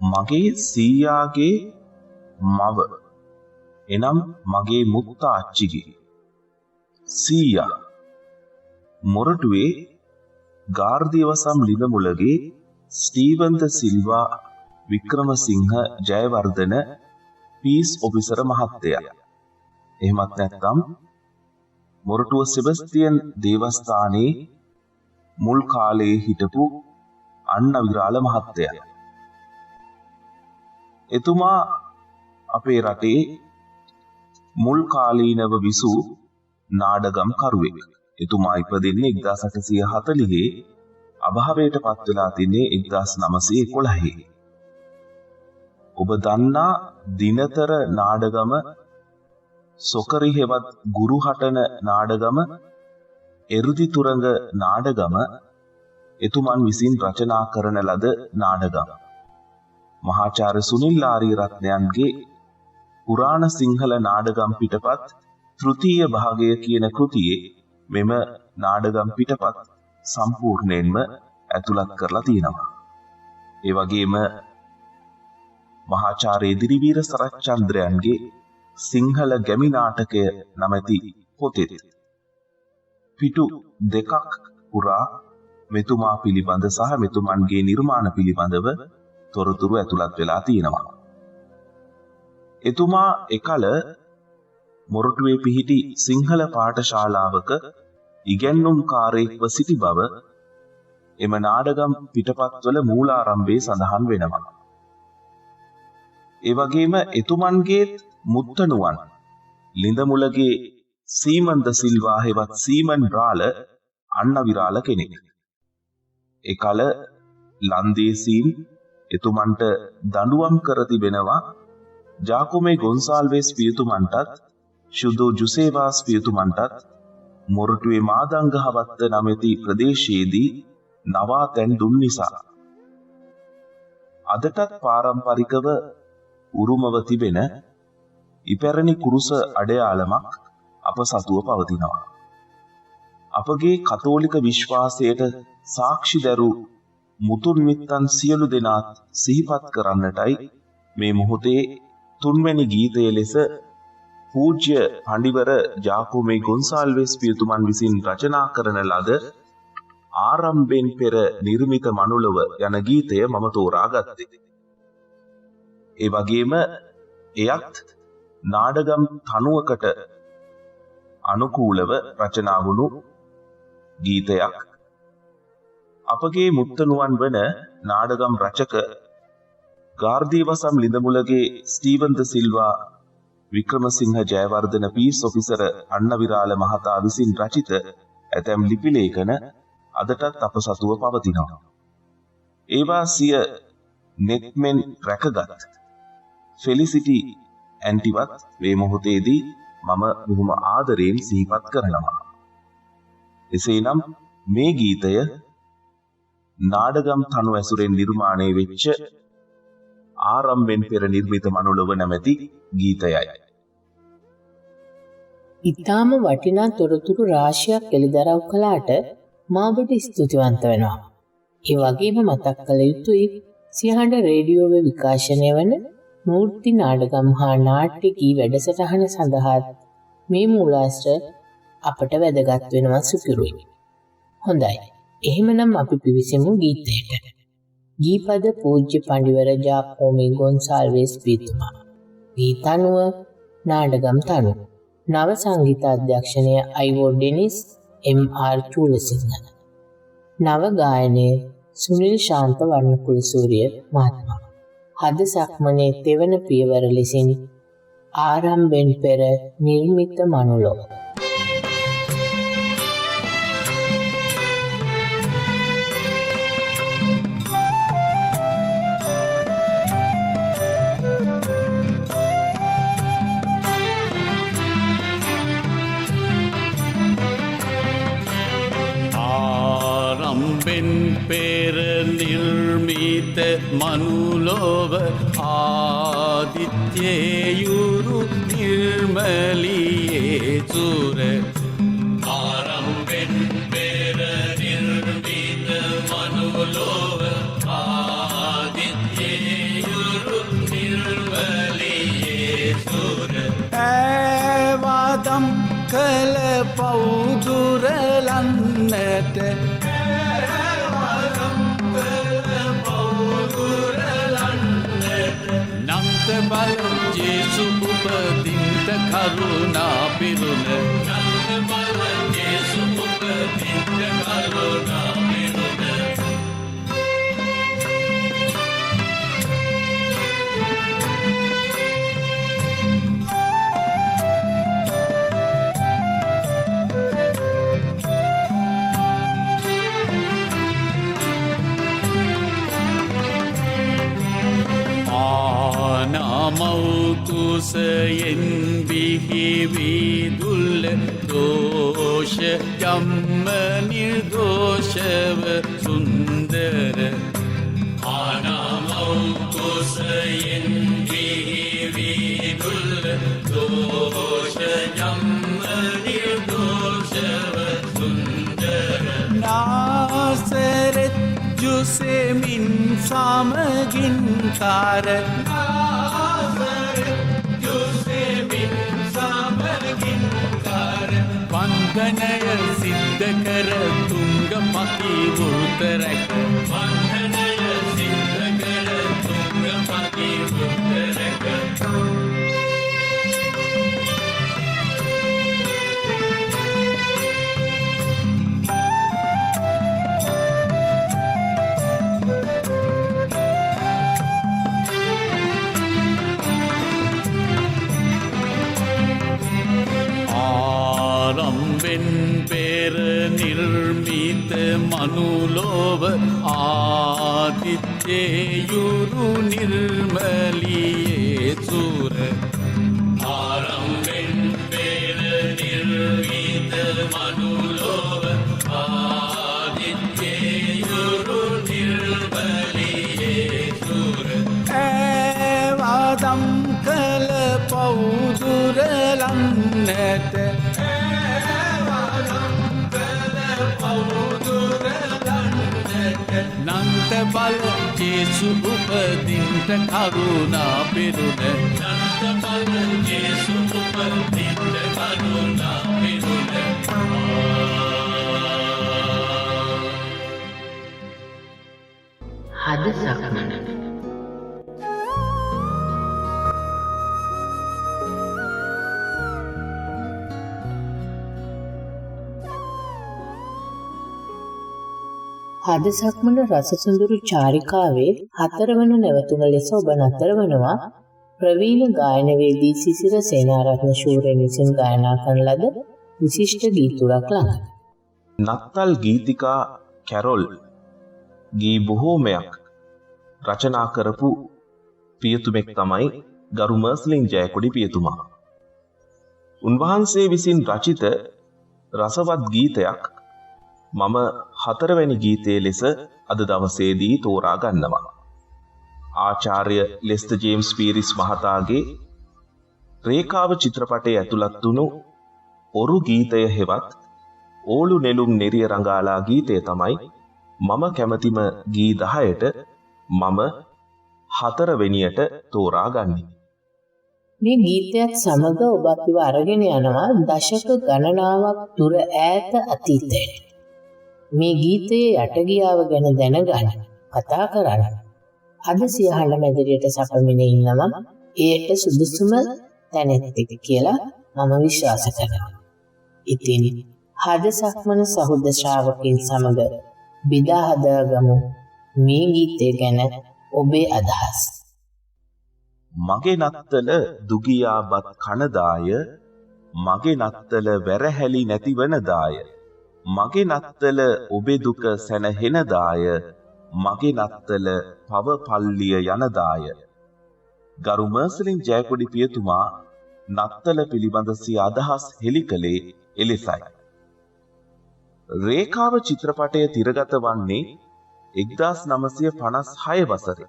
මගේ සීයාගේ මව එනම් මගේ මුත්තාච්චිගේ සීයා මොරටුවේ ගාර්දියවසම් ලිඳමුලගේ ස්ටීවන් ද සිල්වා වික්‍රමසිංහ ජයවර්ධන පීස් ඔෆිසර් මහත්තයා. එහෙමත් නැත්නම් මොරටුව සෙබස්තියන් දේවස්ථානයේ මුල් කාලයේ හිටපු අන්නවිරාල මහත්තයා. එතුමා අපේ රටේ මුල් කාලීනව විසූ නාඩගම් කරුවෙක්. එතුමා ඉපදෙන්නේ 1840 අභාවයට පත් වෙලා තින්නේ 1911. ඔබ දන්නා දිනතර නාඩගම, සොකරි හෙවත් ගුරු හටන නාඩගම, එරුදි තුරඟ නාඩගම එතුමන් විසින් රචනා කරන ලද නාඩගම්. මහාචාර්ය සුනිල් ආරියරත්නයන්ගේ පුරාණ සිංහල නාඩගම් පිටපත් තෘතීය භාගය කියන කෘතියේ මෙම නාඩගම් පිටපත් සම්පූර්ණයෙන්ම ඇතුළත් කරලා තියෙනවා. ඒ වගේම මහාචාර්ය ඉදිරිවීර සරච්චන්ද්‍රයන්ගේ සිංහල ගැමි නාටකය නමැති පොතේ පිටු 2ක් පුරා මෙතුමා පිළිබඳ සහ මෙතුමන්ගේ නිර්මාණ පිළිබඳව තොරතුරු ඇතුළත් වෙලා තියෙනවා. එතුමා එකල මොරටුවේ පිහිටි සිංහල පාඨශාලාවක ඉගැන්නුම්කාරයෙක්ව සිටි බව එම නාඩගම් පිටපත්වල මූලාරම්භයේ සඳහන් වෙනවා. ඒ වගේම එතුමන්ගේ මුත්තණුවන් ලිඳමුලගේ සීමන් ද සිල්වා හෙවත් සීමන් රාල අන්නවිරාල කෙනෙක්. එකල ලන්දේසීන් එතුමන්ට දඬුවම් කර තිබෙනවා. ජාකෝමේ ගොන්සාල්වෙස් පියතුමන්ටත් ශුදෝ ජුසේවාස් පියතුමන්ටත් මොරටුවේ මාදංගහවත්ත නමැති ප්‍රදේශයේදී නවාතැන් දුන් නිසා අදටත් පාරම්පරිකව උරුමව තිබෙන ඉපැරණි කුරුස අඩයාලමක් අප සතුව පවතිනවා. අපගේ කතෝලික විශ්වාසයට සාක්ෂි දරූ මුතුන් මිත්තන් සියලු දෙනාත් සිහිපත් කරන්නටයි මේ මොහොතේ තුන්වැනි ගීතය ලෙස පූජ්‍ය පඬිවර ජාකෝමේ ගොන්සාල්වෙස් පියතුමන් විසින් රචනා කරන ලද ආරම්භෙන් පෙර නිර්මිත මනුලව යන ගීතය මම තෝරාගත්තේ. ඒ වගේම එයත් නාඩගම් තනුවකට අනුකූලව රචනා වුණු ගීතයක්. අපගේ මුත්තනුවන් වන නාඩගම් රචක ගාර්දීවසම් ලිඳමුලගේ ස්ටීවන් ද සිල්වා වික්‍රමසිංහ ජයවර්ධන පීස් ඔෆිසර අන්නවිරාල මහතා විසින් රචිත ඇතැම් ලිපි ලේඛන අදටත් අප සතුව පවතිනවා. ඒවා සිය නෙත්මෙන් රැකගත් ෆෙලිසිටි ඇන්ටිවත් මේ මොහොතේදී මම බොහොම ආදරයෙන් සිහිපත් කරනවා. එසේනම් මේ ගීතය නාඩගම් තනු ඇසුරෙන් නිර්මාණය වෙච්ච ආරම්භෙන් පෙර නිර්මිත මනුලව නැමැති ගීතයයි. ඉතාම වටිනා තොරතුරු රාශියක් එළිදරව් කළාට මා ඔබට ස්තුතිවන්ත වෙනවා. ඒ වගේම මතක් කළ යුතුයි සියහඬ රේඩියෝවේ විකාශනය වන මූර්ති නාඩගම් හා නාට්‍ය ගී වැඩසටහන සඳහා මේ මූලාශ්‍ර අපට වැදගත් වෙනවා සුපිරුයි. හොඳයි. එහෙමනම් අපි පිවිසෙමු ගීතයට. ගීපද පූජ්‍ය පඬිවර ජාකෝමි ගොන්සාල්වෙස් පීතුමා. ගීතනුව නාඩගම් තනු. නව සංගීත අධ්‍යක්ෂණය අයිවෝ ඩෙනිස් එම්.ආර්. චූලසිංහ. නව ගායනය සුනිල් ශාන්ත වර්ණකුලසූරිය මහත්මයා. හද සක්මනේ තෙවන පියවර ලෙසින් ආරම්භෙන් පෙර නිර්මිත මනුලොව. පෙර නිර්මිත මනුලොව ආදිත්‍යයුරු නිර්මලියේ සුර. ආරම්භෙන් පෙර නිර්මිත මනුලොව ආදිත්‍යයුරු නිර්මලියේ සුර. ඇවදම් කළ පෞදුරලන්නට බල ජේසු උපදින්ට කරුණා පිරුණ. නන්ද බල ජේසු උපදින්ට කරුණා පිරුණ. මෞකුසයෙන් බිහිවිදුල්ල දෝෂ ජම්ම නිර්දෝෂව සුන්දර. ආනමෞකුසයෙන් බිහිවිදුල්ල දෝෂ ජම්ම නිර්දෝෂව සුන්දර. නාසරෙත් ජුසෙමින් සමගින් කාර වන්දනය සිද්ධ කර තුංග පති වෘතරැක. වන්දනය සිද්ධ කර තුංග පති වෘතරැක. ආරම්භෙන් පෙර නිර්මිත මනුලොව ආදිත්‍යයුරු නිර්මලියේ සුර. ආරම්භෙන් පෙර නිර්මිත මනුලොව ආදිත්‍යයුරු නිර්මලියේ සුර. ඇවදම් කළ පෞදුරලන්නට නන්ත බල ජේසු උපදින්ට කරුණා පිරුණ. නන්ත බල ජේසු උපදින්ට කරුණා පිරුණ. හද සක්මන. හද සක්මන රසසුඳුරු චාරිකාවේ 4 වන නැවතුම ලෙස ඔබ නතර වනවා ප්‍රවීණ ගායනවේදී සිසිර සේනාරත්න ශූරයන් විසින් ගායනා කරන ලද විශිෂ්ට ගීත තුනක් ළඟ. නත්තල් ගීතිකා කැරොල් ගී බොහෝමයක් රචනා කරපු පියතුමෙක් තමයි ගරු මර්ස්ලින් ජයකොඩි පියතුමා. උන්වහන්සේ විසින් රචිත රසවත් ගීතයක් මම 4 වෙනි ගීතයේ ලෙස අද දවසේදී තෝරා ගන්නවා. ආචාර්ය ලෙස්ටර් ජේම්ස් පීරිස් මහතාගේ රේඛාව චිත්‍රපටයේ ඇතුළත් වුණු ඔරු ගීතය හෙවත් ඕලු නෙළුම් නෙරිය රඟාලා ගීතය තමයි මම කැමතිම ගී 10ට මම 4 වෙනියට තෝරා ගන්නේ. මේ ගීතයත් සමග ඔබ අපිව අරගෙන යනවා දශක ගණනාවක් දුර ඈත අතීතයට. මේ ගීතයේ යටගියාව ගැන දැනගන්න කතා කරන්න අද සියහඬ මැදිරියට සපමින ඉන්නවා ඒට සුදුසුම තැනෙක් කියලා මම විශ්වාස කරනවා. ඉතින් හද සක්මන සහෘද ශ්‍රාවකයන් සමග බෙදා හදාගමු මේ ගීතය ගැන ඔබේ අදහස්. මගේ නත්තල දුගියාබත් කනදාය මගේ නත්තල වැරහැලි නැතිවනදාය මගේ නත්තල ඔබේ දුක සැනහෙනදාය මගේ නත්තල පව පල්ලිය යනදාය. ගරු මර්ස්ලින් ජයකොඩි පියතුමා නත්තල පිළිබඳ සිය අදහස් හෙළි කළේ එලෙසයි. රේඛාව චිත්‍රපටය තිරගත වන්නේ 1956 වසරේ.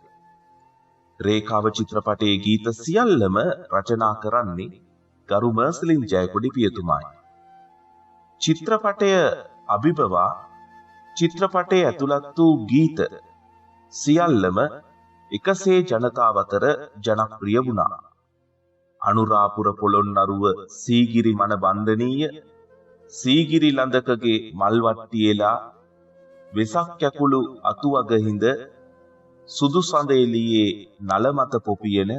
රේඛාව චිත්‍රපටයේ ගීත සියල්ලම රචනා කරන්නේ ගරු මර්ස්ලින් ජයකොඩි පියතුමායි. චිත්‍රපටය අභිබවා චිත්‍රපටයේ ඇතුළත් වූ ගීත සියල්ලම එකසේ ජනතාව අතර ජනප්‍රිය වුණා. අනුරාපුර පොළොන්නරුව සීගිරි මන බන්ධනීය සීගිරි ලඳකගේ මල්වට්ටියලා වෙසක් යකුළු අතුවගහිඳ සුදු සඳෙලියේ නලමත පොපියන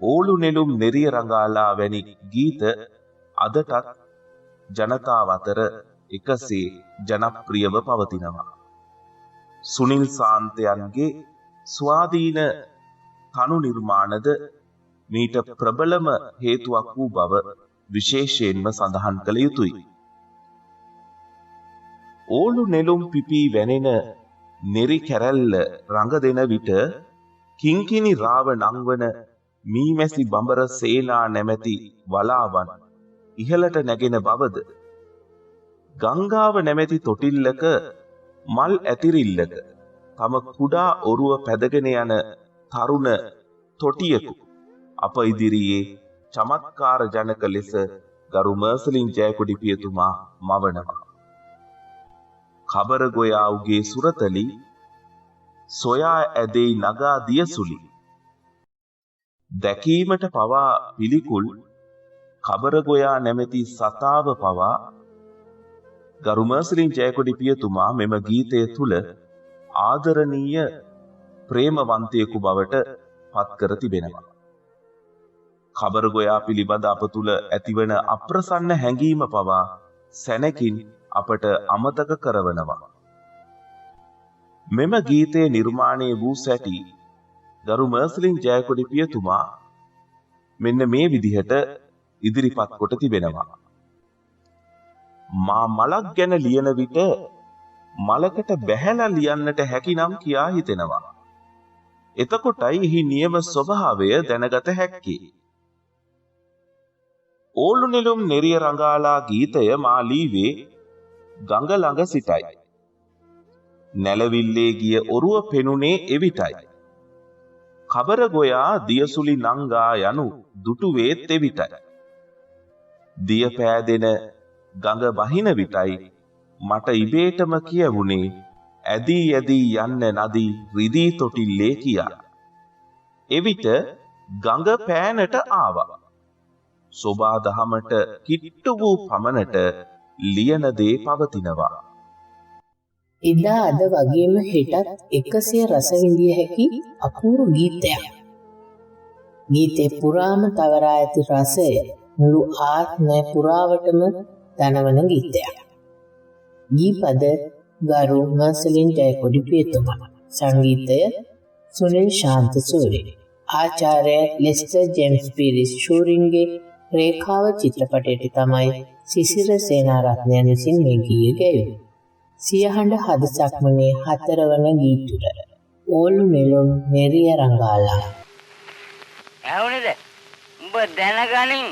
ඕලු නෙළුම් නෙරිය රඟාලා වැනි ගීත අදටත් ජනතාව අතර එකසේ ජනප්‍රියව පවතිනවා. සුනිල් සාන්තයන්ගේ ස්වාධීන තනු නිර්මාණද මීට ප්‍රබලම හේතුවක් වූ බව විශේෂයෙන්ම සඳහන් කළ යුතුයි. ඕලු නෙළුම් පිපී වැනෙන නෙරි කැරැල්ල රඟ දෙන විට කිංකිණි රාව නංවන මීමැසි බඹර සේනා නැමැති වලාවන් ඉහළට නැගෙන බවද ගංගාව නැමැති තොටිල්ලක මල් ඇතිරිල්ලක තම කුඩා ඔරුව පැදගෙන යන තරුණ තොටියකු අප ඉදිරියේ චමත්කාර ජනක ලෙස ගරු මර්ස්ලින් ජයකොඩි පියතුමා මවනවා. කබර ගොයා උගේ සුරතලි සොයා ඇදෙයි නගා දියසුලි දැකීමට පවා පිළිකුල් කබර ගොයා නැමැති සතාව පවා ගරු මර්ස්ලින් ජයකොඩි පියතුමා මෙම ගීතය තුල ආදරණීය ප්‍රේමවන්තයෙකු බවට පත් කර තිබෙනවා. කබර ගොයා පිළිබඳ අප තුල ඇතිවන අප්‍රසන්න හැඟීම පවා සැනකින් අපට අමතක කරවනවා. මෙම ගීතය නිර්මාණය වූ සැටි ගරු මර්ස්ලින් ජයකොඩි පියතුමා මෙන්න මේ විදිහට ඉදිරිපත් කොට තිබෙනවා. මා මලක් ගැන ලියන විට මලකට බැහැලා ලියන්නට හැකිනම් කියා හිතෙනවා. එතකොටයි එහි නියම ස්වභාවය දැනගත හැක්කේ. ඕලු නෙළුම් නෙරිය රඟාලා ගීතය මා ලීවේ ගඟ ළඟ සිටයි. නැලවිල්ලේ ගිය ඔරුව පෙනුනේ එවිටයි. කබර ගොයා දියසුලි නංගා යනු දුටුවේත් එවිටයි. දිය පෑදෙන ගඟ බහින විටයි මට ඉබේටම කියවුනේ ඇදී ඇදී යන්න නදී රිදී තොටිල්ලේ කියා. එවිට ගඟ පෑනට ආවා. සෝබා දහමට කිට්ටු වූ පමණට ලියන දේ පවතිනවා. එදා අද වගේම හෙටත් එකසේ රස විඳිය හැකි අපූර්ව ගීතයක්. ගීතේ පුරාම තවරා ඇති රසය මුළු ආත්මය පුරාවටම දනවන ගීතයක්. ගීපද ගරු මර්සලින් ජයකොඩිපියතුමා. සංගීතය සුනිල් ශාන්තසූරිය. ආචාර්ය ලෙස්ටර් ජේම්ස් පීරිස් ෂූරින්ගේ රේඛාව චිත්‍රපටයට තමයි සිසිර සේනාරත්නයන් විසින් මේ ගීය ගැයුවේ. සියහඬ හද සක්මනේ 4 වන ගීතුර ඕල් මෙලොන් මෙරිය රංගාලා. ඇහුණේද? උඹ දැනගනින්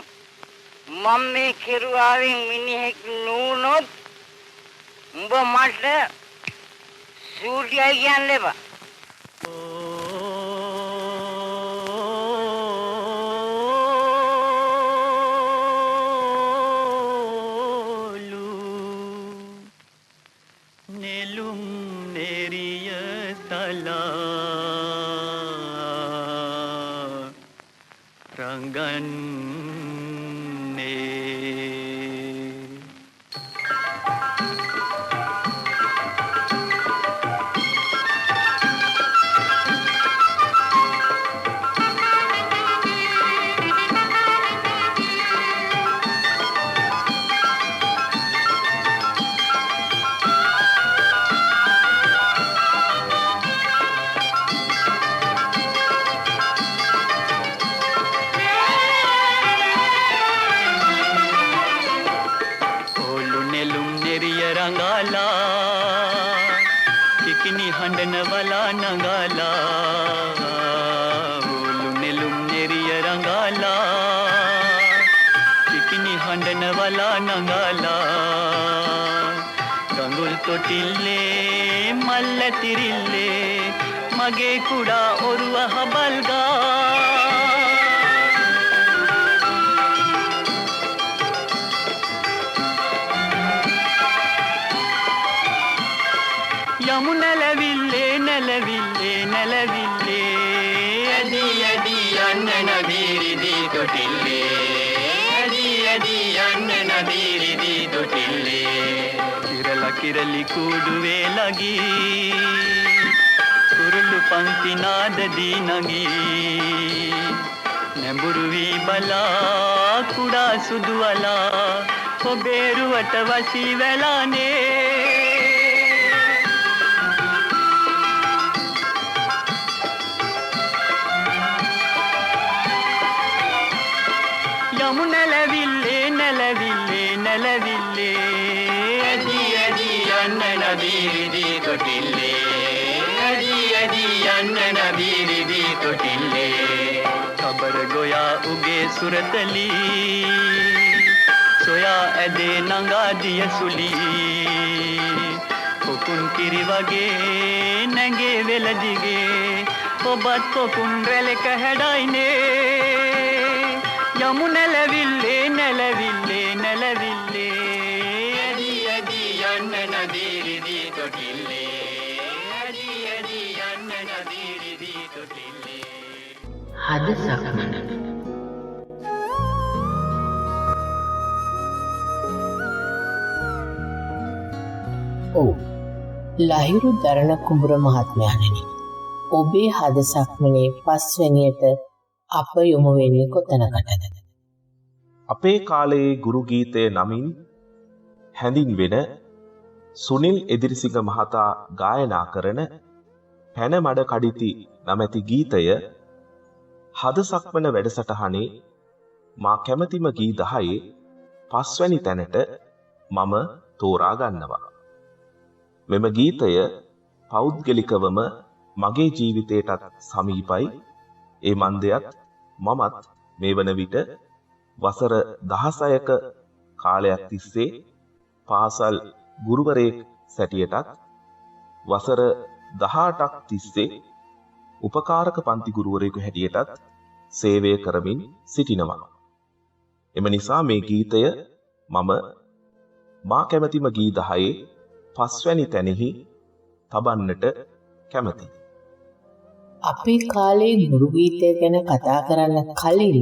මම මේ කෙරුවාවෙන් මිනිහෙක් නුනොත් උඹ මට සූර්යයි කියන්න එපා. නෙළුම් නෙරිය තලා රංගන්නේ කිකිනි හඬන වලා නගාලා ඕලු නෙළුම් නෙරිය රංගාලා කිකිනි හඬන වලා නගාලා ගඟුල් තොටිල්ලේ මල්ල තිරිල්ලේ මගේ කුඩා ඔරුව හබල්ගා යමු නැලවිල්ලේ නැලවිල්ලේ නැලවිල්ලේ ඇදී ඇදී යන්න නදීරිදී තොටිල්ලේ ඇදී ඇදී යන්න නදීරිදී තොටිල්ලේ කිරලා කිරලි කුඩුවේ ලගී කුරුළු පන්ති නාද දී නගී නැඹුරු වී බලා කුඩා සුදු වලා ඔබේරුවට වසී වෙලානේ යමු නැලවිල්ලේ නැලවිල්ලේ නැලවිල්ලේ ඇදී ඇදී යන්න නදීරිදී තොටිල්ලේ ඇදී ඇදී යන්න නදීරිදී තොටිල්ලේ කබර ගොයා උගේ සුරතලී සොයා ඇදේ නඟා දිය සුලී කොකුන් කිරි වගේ නැගේ වෙල දිගේ ඔබත් කොකුන් රැලක හැඩයිනේ යමු නැලවිල්ලේ නැලවිල්ලේ නැලවිල්ලේ ඇදී ඇදී යන්න නදීරිදී තොටිල්ලේ ඇදී ඇදී යන්න නදීරිදී තොටිල්ලේ හද සක්මන. ඔව් ලහිරු දරණ කුඹුර මහත්මයාණනි, ඔබේ හද සක්මනේ පස්වැනියට අප යොමු වෙන්නේ කොතනකටද? අපේ කාලයේ ගුරු ගීතය නමින් හැඳින්වෙන සුනිල් එදිරිසිංහ මහතා ගායනා කරන පැන මඩ කඩිති නමැති ගීතය හද සක්මන වැඩසටහනේ මා කැමැතිම ගී 10 පස්වැනි තැනට මම තෝරා ගන්නවා. මෙම ගීතය පෞද්ගලිකවම මගේ ජීවිතයටත් සමීපයි. ඒ මන්දයත් මමත් මේ වන විට වසර 16ක කාලයක් තිස්සේ පාසල් ගුරුවරයෙක් සැටියටත් වසර 18ක් තිස්සේ උපකාරක පන්ති ගුරුවරයෙකු හැටියටත් සේවය කරමින් සිටිනවා. එම නිසා මේ ගීතය මම මා කැමැතිම ගී 10 පස්වැනි තැනෙහි තබන්නට කැමැතියි. අපේ කාලේ ගුරු ගීතය ගැන කතා කරන්න කලින්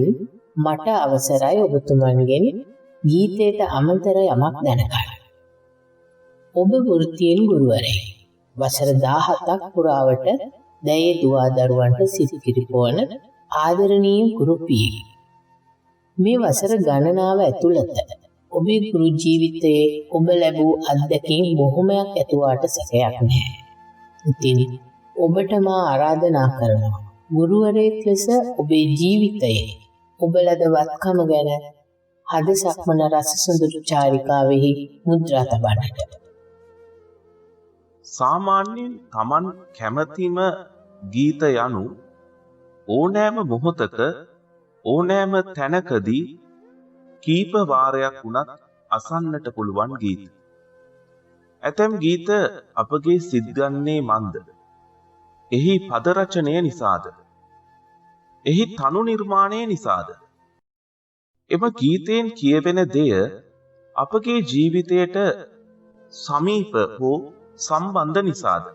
මට අවසරයි ඔබතුමන්ගෙන් ගීතයට අමතර යමක් දැනගන්න. ඔබ වෘත්තියෙන් ගුරුවරයෙක්. වසර 17ක් පුරාවට දැයේ දුවා දරුවන්ට සිත් කිරිපොවන ආදරණීය ගුරු පියෙකි. මේ වසර ගණනාව ඇතුළත ඔබේ ගුරු ජීවිතයේ ඔබ ලැබූ අත්දැකීම් බොහොමයක් ඇතුවාට සැකයක් නැහැ. ඉතින් ඔබට මා ආරාධනා කරනවා ගුරුවරයෙක් ලෙස ඔබේ ජීවිතයේ ඔබ ලද වත්කම ගැන හද සක්මන රස සුඳුරු චාරිකාවෙහි මුද්‍රා තබන්නට. සාමාන්‍යයෙන් Taman කැමැතිම ගීත යනු ඕනෑම මොහොතක ඕනෑම තැනකදී කීප වාරයක් වුණත් අසන්නට පුළුවන් ගීත. ඇතැම් ගීත අපගේ සිත් ගන්නේ මන්ද. එහි පද රචනය නිසාද? එහි තනු නිර්මාණය නිසාද? එම ගීතයෙන් කියවෙන දෙය අපගේ ජීවිතයට සමීප හෝ සම්බන්ධ නිසාද?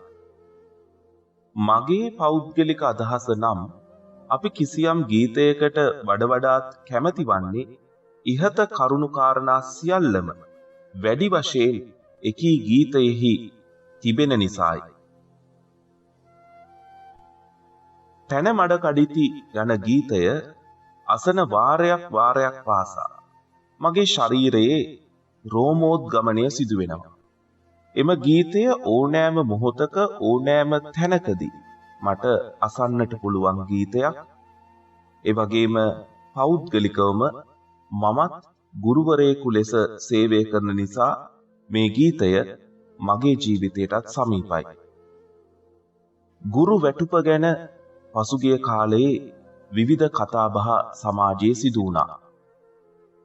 මගේ පෞද්ගලික අදහස නම් අපි කිසියම් ගීතයකට වඩාත් කැමති වන්නේ ඉහත කරුණු කාරණා සියල්ලම වැඩි වශයෙන් එකී ගීතයෙහි තිබෙන නිසායි. තන මඩ කඩිති යන ගීතය අසන වාරයක් පාසා මගේ ශරීරයේ රෝමෝද්ගමනය සිදු වෙනවා. එම ගීතය ඕනෑම මොහොතක ඕනෑම තැනකදී මට අසන්නට පුළුවන් ගීතයක්. ඒ වගේම පෞද්ගලිකවම මමත් ගුරුවරයෙකු ලෙස සේවය කරන නිසා මේ ගීතය මගේ ජීවිතයටත් සමීපයි. ගුරු වැටුප ගැන පසුගිය කාලයේ විවිධ කතාබහ සමාජයේ සිදු වුණා.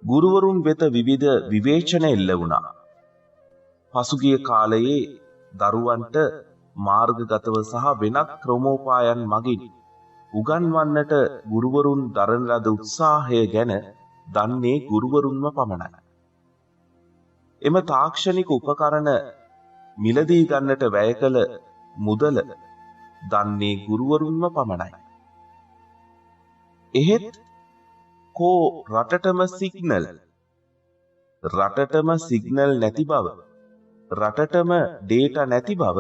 ගුරුවරුන් වෙත විවිධ විවේචන එල්ල වුණා. පසුගිය කාලයේ දරුවන්ට මාර්ගගතව සහ වෙනත් ක්‍රමෝපායන් මගින් උගන්වන්නට ගුරුවරුන් දරන ලද උත්සාහය ගැන දන්නේ ගුරුවරුන්ම පමණයි. එම තාක්ෂණික උපකරණ මිලදී ගන්නට වැය කළ මුදල දන්නේ ගුරුවරුන්ම පමණයි. එහෙත් කෝ රටටම සිග්නල් නැති බව, රටටම ඩේටා නැති බව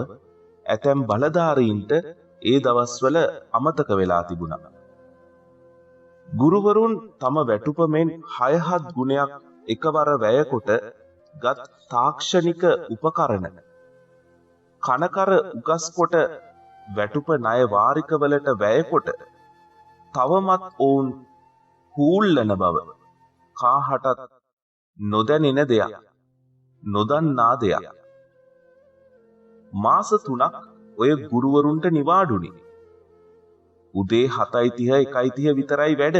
ඇතැම් බලධාරීන්ට ඒ දවස්වල අමතක වෙලා තිබුණා. ගුරුවරුන් තම වැටුපමෙන් 6-7 ගුණයක් එකවර වැයකොට ගත් තාක්ෂණික උපකරණ කනකර උගස්කොට වැටුප ණය වාරිකවලට වැයකොට තවමත් ඔවුන් හූල්ලන බව කාහටත් නොදැනෙන දෙයක්, නොදන්නා දෙයක්. මාස 3ක් ඔය ගුරුවරුන්ට නිවාඩුනි. උදේ 7:30 1:30 විතරයි වැඩ.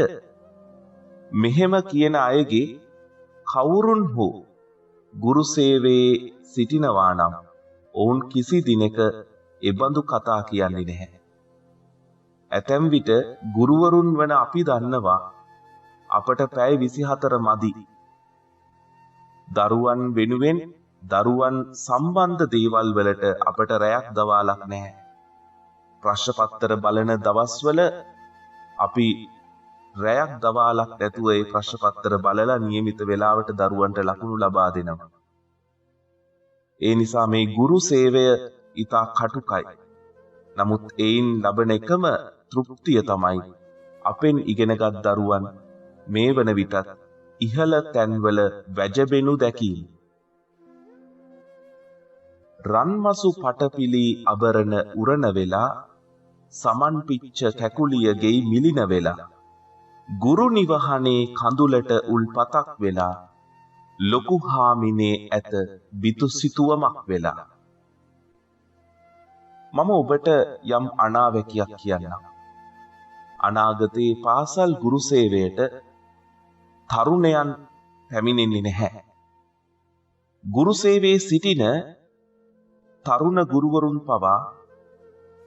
මෙහෙම කියන අයගේ කවුරුන් හෝ ගුරු සේවයේ සිටිනවා නම් ඔවුන් කිසි දිනක එබඳු කතා කියන්නේ නැහැ. ඇතැම් විට ගුරුවරුන් වන අපි දන්නවා අපට පැය 24 මදි. දරුවන් වෙනුවෙන් දරුවන් සම්බන්ධ දේවල් වලට අපට රැයක් දවාලක් නැහැ. ප්‍රශ්න පත්‍ර බලන දවස්වල අපි රැයක් දවාලක් නැතුව ඒ ප්‍රශ්න පත්‍ර බලලා નિયમિત වේලාවට දරුවන්ට ලකුණු ලබා දෙනවා. ඒ නිසා මේ ගුරු සේවය ඉතා කටුකයි. නමුත් ඒයින් ලබන එකම තෘප්තිය තමයි අපෙන් ඉගෙනගත් දරුවන් මේ වන විටත් ඉහළ තැන්වල වැජබෙනු දැකීම. රන්මසු පටපිලි අබරණ උරණ වෙලා සමන් පිච්ච කැකුලිය ගෙයි මිලින වෙලා ගුරු නිවහනේ කඳුලට උල්පතක් වෙලා ලොකු හාමිනේ ඇත බිතු සිතුවමක් වෙලා. මම ඔබට යම් අනාවැකියක් කියන්නම්. අනාගතයේ පාසල් ගුරු සේවයට තරුණයන් පැමිණෙන්නේ නැහැ. ගුරු සේවයේ සිටින තරුණ ගුරුවරුන් පවා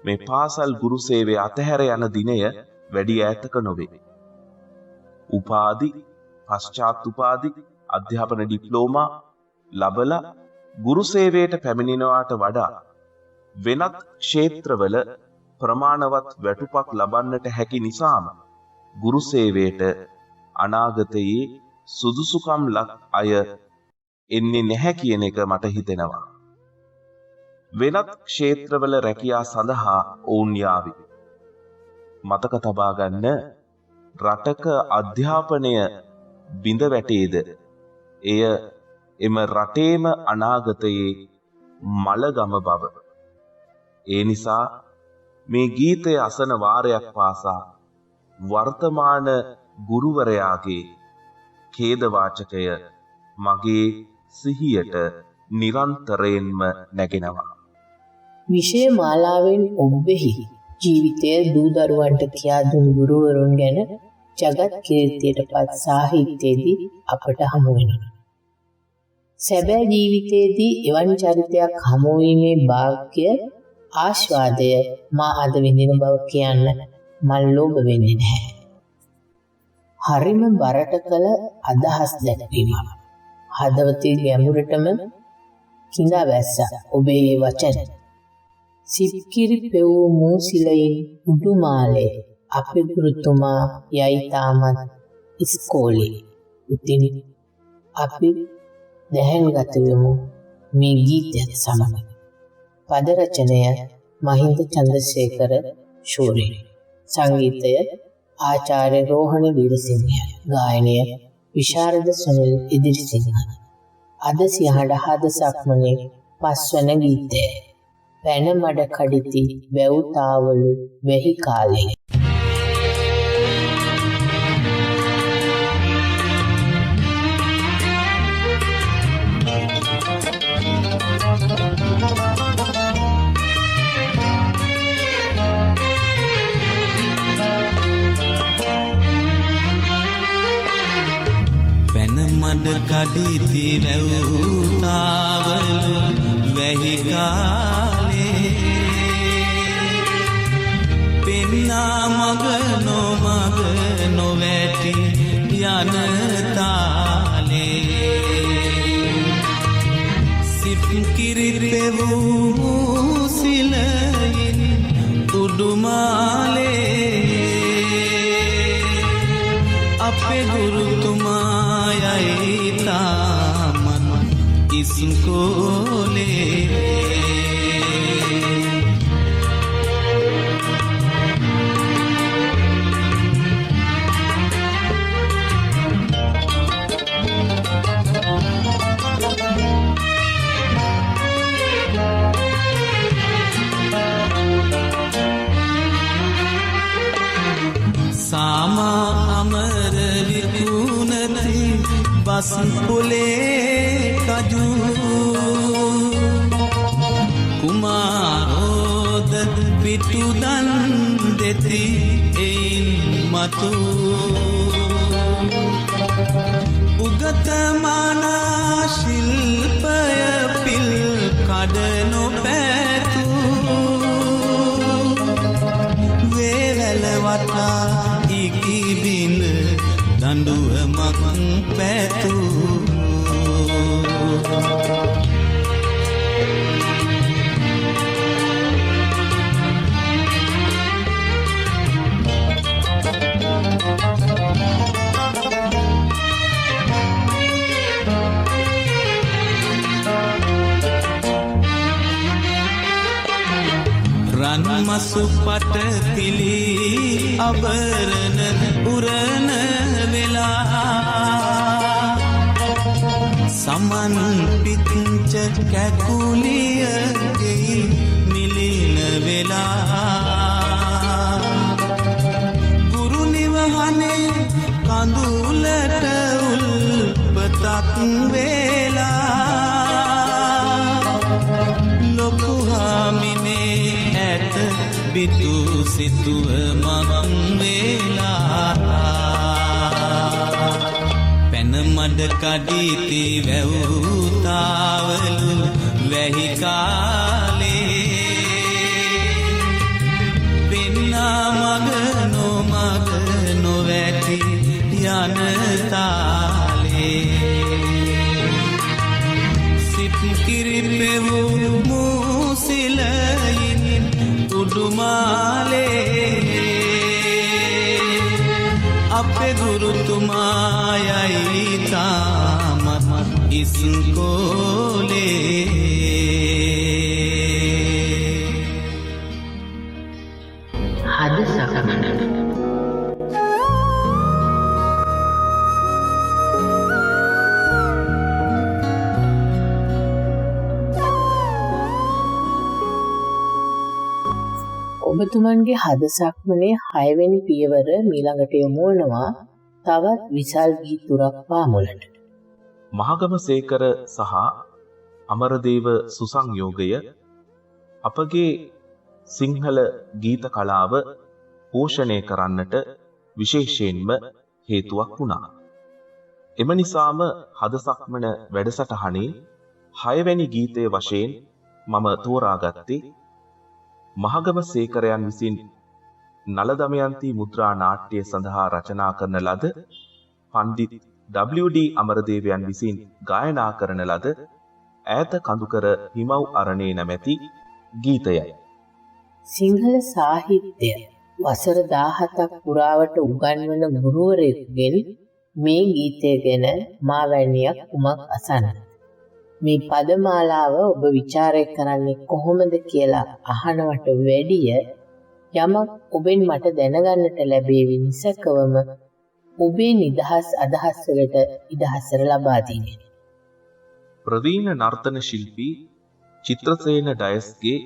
මේ පාසල් ගුරු සේවය අතහැර යන දිනය වැඩි ඈතක නොවේ. උපාධි, පශ්චාත් උපාධි, අධ්‍යාපන ඩිප්ලෝමා ලබලා ගුරු සේවයට පැමිණෙනවාට වඩා වෙනත් ක්ෂේත්‍රවල ප්‍රමාණවත් වැටුපක් ලබන්නට හැකි නිසාම ගුරු සේවයට අනාගතයේ සුදුසුකම් ලක් අය එන්නේ නැහැ කියන එක මට හිතෙනවා. වෙනත් ක්ෂේත්‍රවල රැකියා සඳහා ඔවුන් යාවි. මතක තබා ගන්න රටක අධ්‍යාපනය බිඳ වැටේද එය එම රටේම අනාගතයේ මලගම බව. ඒ නිසා මේ ගීතය අසන වාරයක් පාසා වර්තමාන ගුරුවරයාගේ ඛේදවාචකය මගේ සිහියට නිරන්තරයෙන්ම නැගෙනවා. විෂය මාලාවෙන් ඔබෙහි ජීවිතය දූ දරුවන්ට කියා දුන් ගුරුවරුන් ගැන ජගත් කීර්තියටපත් සාහිත්‍යයේදී අපට හමු වෙනවා. සැබෑ ජීවිතයේදී එවන් චරිතයක් හමු වීමේ වාක්‍ය ආස්වාදය මා අද විඳින බව කියන්න මන් ලෝභ වෙන්නේ නැහැ. හරිම බරට කළ අදහස් දැක්වීමක්. හදවතේ ගැඹුරටම කිඳා වැස්සා ඔබේ වචන. සිප්කිරි පෙවූ මූසිලයින් උඩුමාලේ අපේ ගුරුතුමා යයි තාමත් ඉස්කෝලේ. උතින් අපි දැහැන්ගත වෙමු මේ ගීතයත් සමග. පද රචනය මහින්ද චන්ද්‍රසේකර ශූරිය. සංගීතය ආචාර්ය රෝහණ වීරසිංහ. ගායනය විශාරද සුනිල් ඉදිරිසිංහ. අද සියහඬ හද සක්මනේ පස්වන ගීතය. පැන මඩ කඩිති වැව් තාවලු වෙහි කාලේ. මඩ කඩිති වැව්තාවලු වැහි කාලේ පෙන්නා මග නොමග නොවැටි යන තාලේ සිප්කිරි පෙවූ සිලයින් උඩුමාලේ අපේ ගුරුතුමා යයි තාමත් ඉස්කෝලේ. සාමා අමර විකුණති බස් පුලේ කජු කුමාරෝද පිටුදන් දෙති එයින් මතු උගතමානා ශිල්පය පිල් කඩනො පැතු වේවැල වටා ඉකිබිඳ දඬුවමක් පැතු රන් මසු පට පිලි අබරන උරන වෙලා සමන් පිච්ච කැකුලියගේ මිලින වෙලා ගුරු නිවහනේ කඳුලට උල්පතක් වෙලා ලොකු හාමිනේ ඇත බිතු සිතුව මගන් වෙලා පැන මඩ කඩිති වැව්තාවලු වැහි කාලේ පෙන්නා මග නොමග නොවැටි යන තාලේ සිප්කිරි පෙවූ මූසිලයින් උඩුමාලේ අපේ ගුරුතුමා යයි තාමත් ඉස්කෝලේ. ඔබතුමන්ගේ හද සක්මනේ 6 වෙනි පියවර මීළඟට යොමු වෙනවා තවත් විශාල ගීතුරක් පාමුලට. මහගමසේකර සහ අමරදේව සුසංයෝගය අපගේ සිංහල ගීත කලාව පෝෂණය කරන්නට විශේෂයෙන්ම හේතුවක් වුණා. එම නිසාම හද සක්මන වැඩසටහනේ 6 වෙනි ගීතයේ වශයෙන් මම තෝරාගත්තේ මහගමසේකරයන් විසින් නල දමයන්ති මුද්‍රා නාට්‍ය සඳහා රචනා කරන ලද පණ්ඩිත් WD අමරදේවයන් විසින් ගායනා කරන ලද ඈත කඳුකර හිමව් අරණේ නැමැති ගීතයයි. සිංහල සාහිත්‍ය වසර 17ක් පුරාවට උගන්වන ගුරුවරයෙකුගෙන් මේ ගීතය ගැන මා වැනියක් කුමක් අසන්න. මේ පදමාලාව ඔබ ਵਿਚාරය කරන්නේ කොහොමද කියලා අහනවට වැඩිය යමක් ඔබෙන් මට දැනගන්නට ලැබේවි නිසකවම ඔබේ නිදහස් අදහස් වලට ඉදහසර ලබා දෙන්නේ. ප්‍රවීණ නර්තන ශිල්පී චිත්‍රසේන ඩයස්ගේ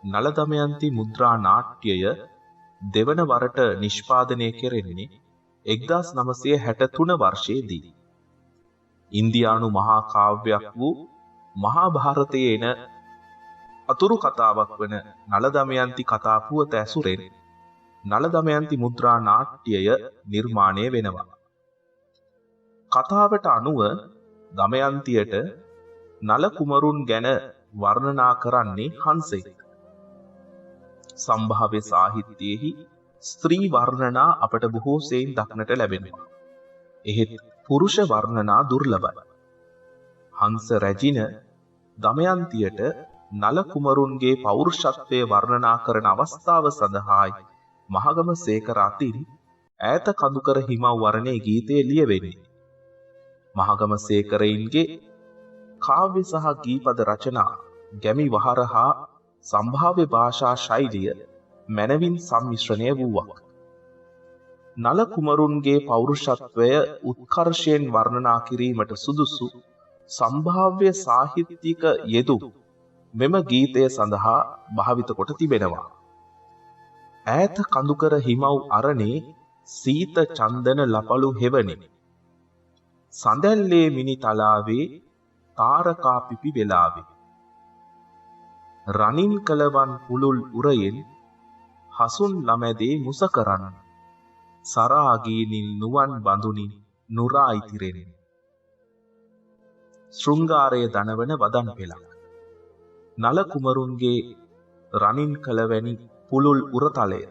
නල දමයන්ති මුද්‍රා නාට්‍යය දෙවන වරට නිෂ්පාදනය කෙරෙන්නේ 1963 වර්ෂයේදී. ඉන්දියානු මහා කාව්‍යයක් වූ මහා භාරතයේ එන අතුරු කතාවක් වන නල දමයන්ති කතා පුවත ඇසුරෙන් නල දමයන්ති මුද්‍රා නාට්‍යය නිර්මාණය වෙනවා. කතාවට අනුව දමයන්තියට නල කුමරුන් ගැන වර්ණනා කරන්නේ හංසෙක්. සම්භාව්‍ය සාහිත්‍යයේහි ස්ත්‍රී වර්ණනා අපට බොහෝ සෙයින් දක්නට ලැබෙනවා. එහෙත් පුරුෂ වර්ණනා දුර්ලභයි. හංස රැජින දමයන්තියට නල කුමරුන්ගේ පෞරුෂත්වය වර්ණනා කරන අවස්ථාව සඳහායි මහගමසේකර අතින් ඈත කඳුකර හිමව් වරණේ ගීතය ලියවෙන්නේ. මහගමසේකරයින්ගේ කාව්‍ය සහ ගීපද රචනා ගැමි වහර හා සම්භාව්‍ය භාෂා ශෛලිය මනවින් සම්මිශ්‍රණය වූවක්. නල කුමරුන්ගේ පෞරුෂත්වය උත්කර්ෂයෙන් වර්ණනා කිරීමට සුදුසු සම්භාව්‍ය සාහිත්‍යික යෙදු මෙම ගීතය සඳහා භාවිත කොට තිබෙනවා. ඈත කඳුකර හිමව් අරණේ සීත චන්දන ලපලු හෙවනේ සඳැල්ලේ මිනි තලාවේ තාරකා පිපි වෙලාවේ රනින් කලවන් පුලුල් උරයෙන් හසුන් ළමැදේ මුස කරන්න සරාගීනින් නුවන් බඳුනින් නුරා ඉතිරෙන ශෘංගාරයේ දනවන වදන් පෙළක් නල කුමරුන්ගේ රනින් කලවැනි පුලුල් උරතලය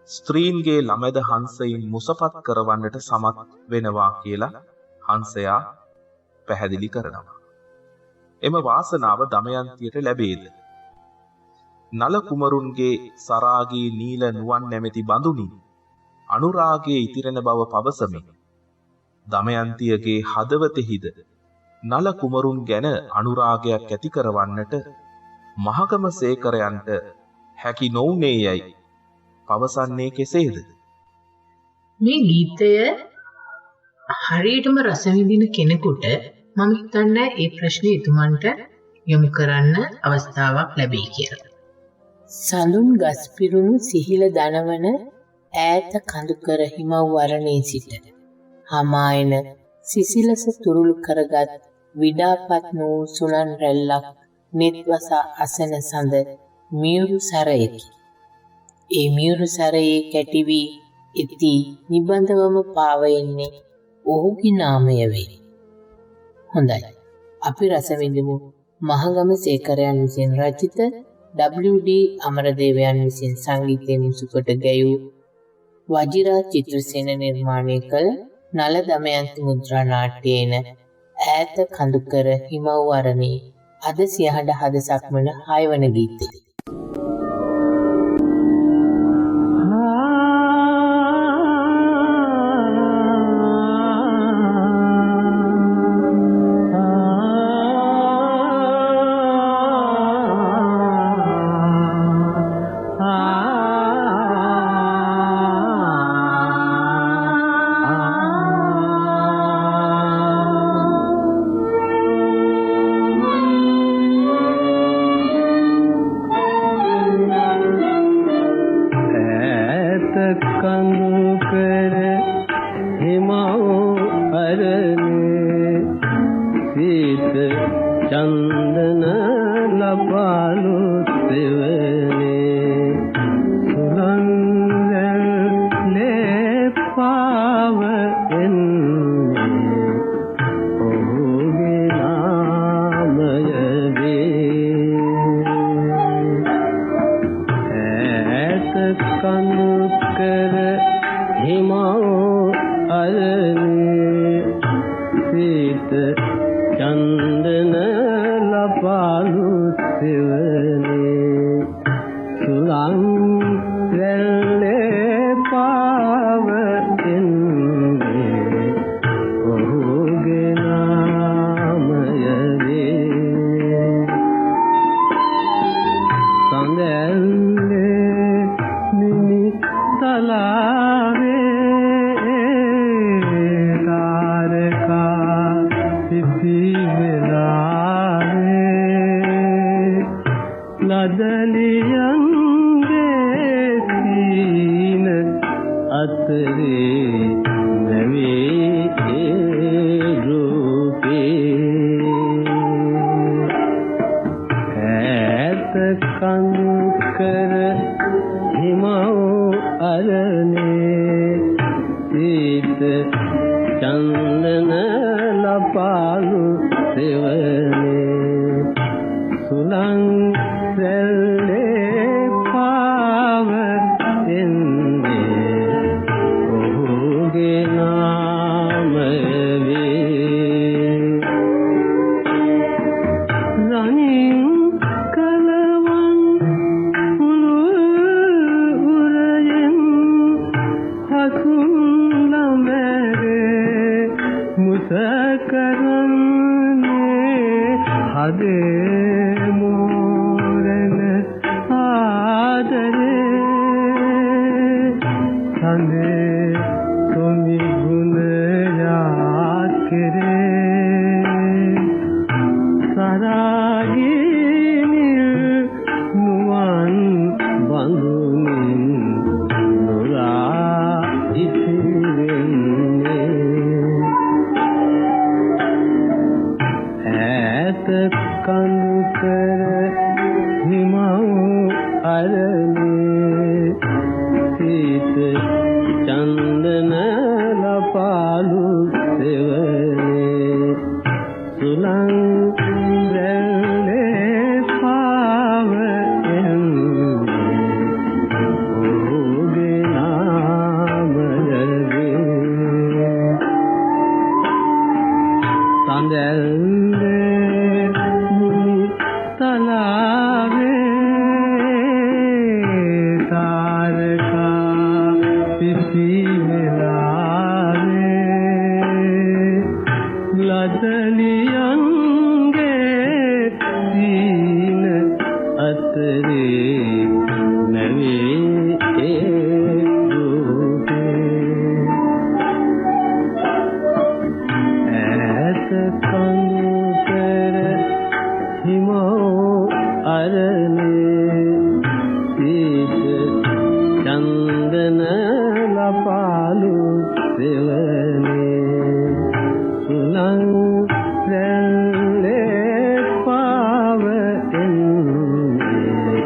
ස්ත්‍රීන්ගේ ළමැද හංසයින් මුසපත් කරවන්නට සමත් වෙනවා කියලා හංසයා පැහැදිලි කරනවා. එම වාසනාව දමයන්තියට ලැබේද? නල කුමරුන්ගේ සරාගී නීල නුවන් නැමැති බඳුනින් අනුරාගයේ ඉතිරෙන බව පවසමින් දමයන්තියගේ හදවතෙහිද නල කුමරුන් ගැන අනුරාගයක් ඇති කරවන්නට මහගමසේකරයන්ට හැකි නොවුනේ යයි පවසන්නේ කෙසේද? මේ ගීතය හරියටම රස විඳින කෙනෙකුට මම හිතන්නේ ඒ ප්‍රශ්නේ එතුමන්ට යොමු කරන්න අවස්ථාවක් ලැබෙයි කියලා. සඳුන් ගස් පිරුණු සිහිල දනවන ඈත කඳුකර හිමව් වරණේ සිට හමායන සිසිලස තුරුළු කරගත් විඩාපත් වූ සුළං රැල්ලක් නෙත්වසා අසන සඳ මියුරු සරයකි. ඒ මියුරු සරයේ කැටි වී ඉති නිබඳවම පාවෙන්නේ ඔහුගේ නාමය වේ. හොඳයි. අපි රස විඳිමු මහගමසේකරයන් විසින් රචිත WD අමරදේවයන් විසින් සංගීතය මුසුකොට ගැයූ වජිරා චිත්‍රසේන නිර්මාණය කළ නල දමයන්ති මුද්‍රා නාට්‍යයේන ඈත කඳුකර හිමව් වරණේ අද සියහඬ හද සක්මන 6 වන ගීතය. පාව එන්නේ ඔහුගේ නාමය වේ. ඈත කඳු කර හිමව අරනේ සීත චන්දන ලපාලු සෙවනේ සුලං රැල්ලේ පාව එන්නේ ඔහුගේ නාමය වේ. සඳැල්ලේ මිනි තලාවේ තාරකා සිසි වෙලාවේ ලදලියන්ගේ සීන අතරේ නැවේ රූපේ. ඈත කඳු කර හිමව අරනේ සීත චන්දන ලපාලු සෙවනේ සුලං රැල්ලේ පාව එන්නේ ඔහුගේ නාමය වේ. රණින් කලවන් උරයෙන් හසුන් ළමරේ මුස කරන්නේ හදේ මෝරන ආදරේ සඳේ තොනි ගුණ යාත් කෙරේ සරාගිනි නුවන් බඳුනින් නොරා ඉතිරෙන්නේ ඈත කඳු කර හිමව අරනේ සීත චන්දන ලපාලු සෙවනේ සුලං රැල්ලේ පාව එන්නේ ඔහුගේ නාමය වේ. සඳැල්ලේ මුනි තලාවේ තාරකා සිසි වෙලාවේ ලදලියන්ගේ සීන අතරේ නැවේ රූපේ. ඈත කඳු කර හිමව අරනේ සීත චන්දන ලපාලු සෙවනේ සුලං රැල්ලේ පාව එන්නේ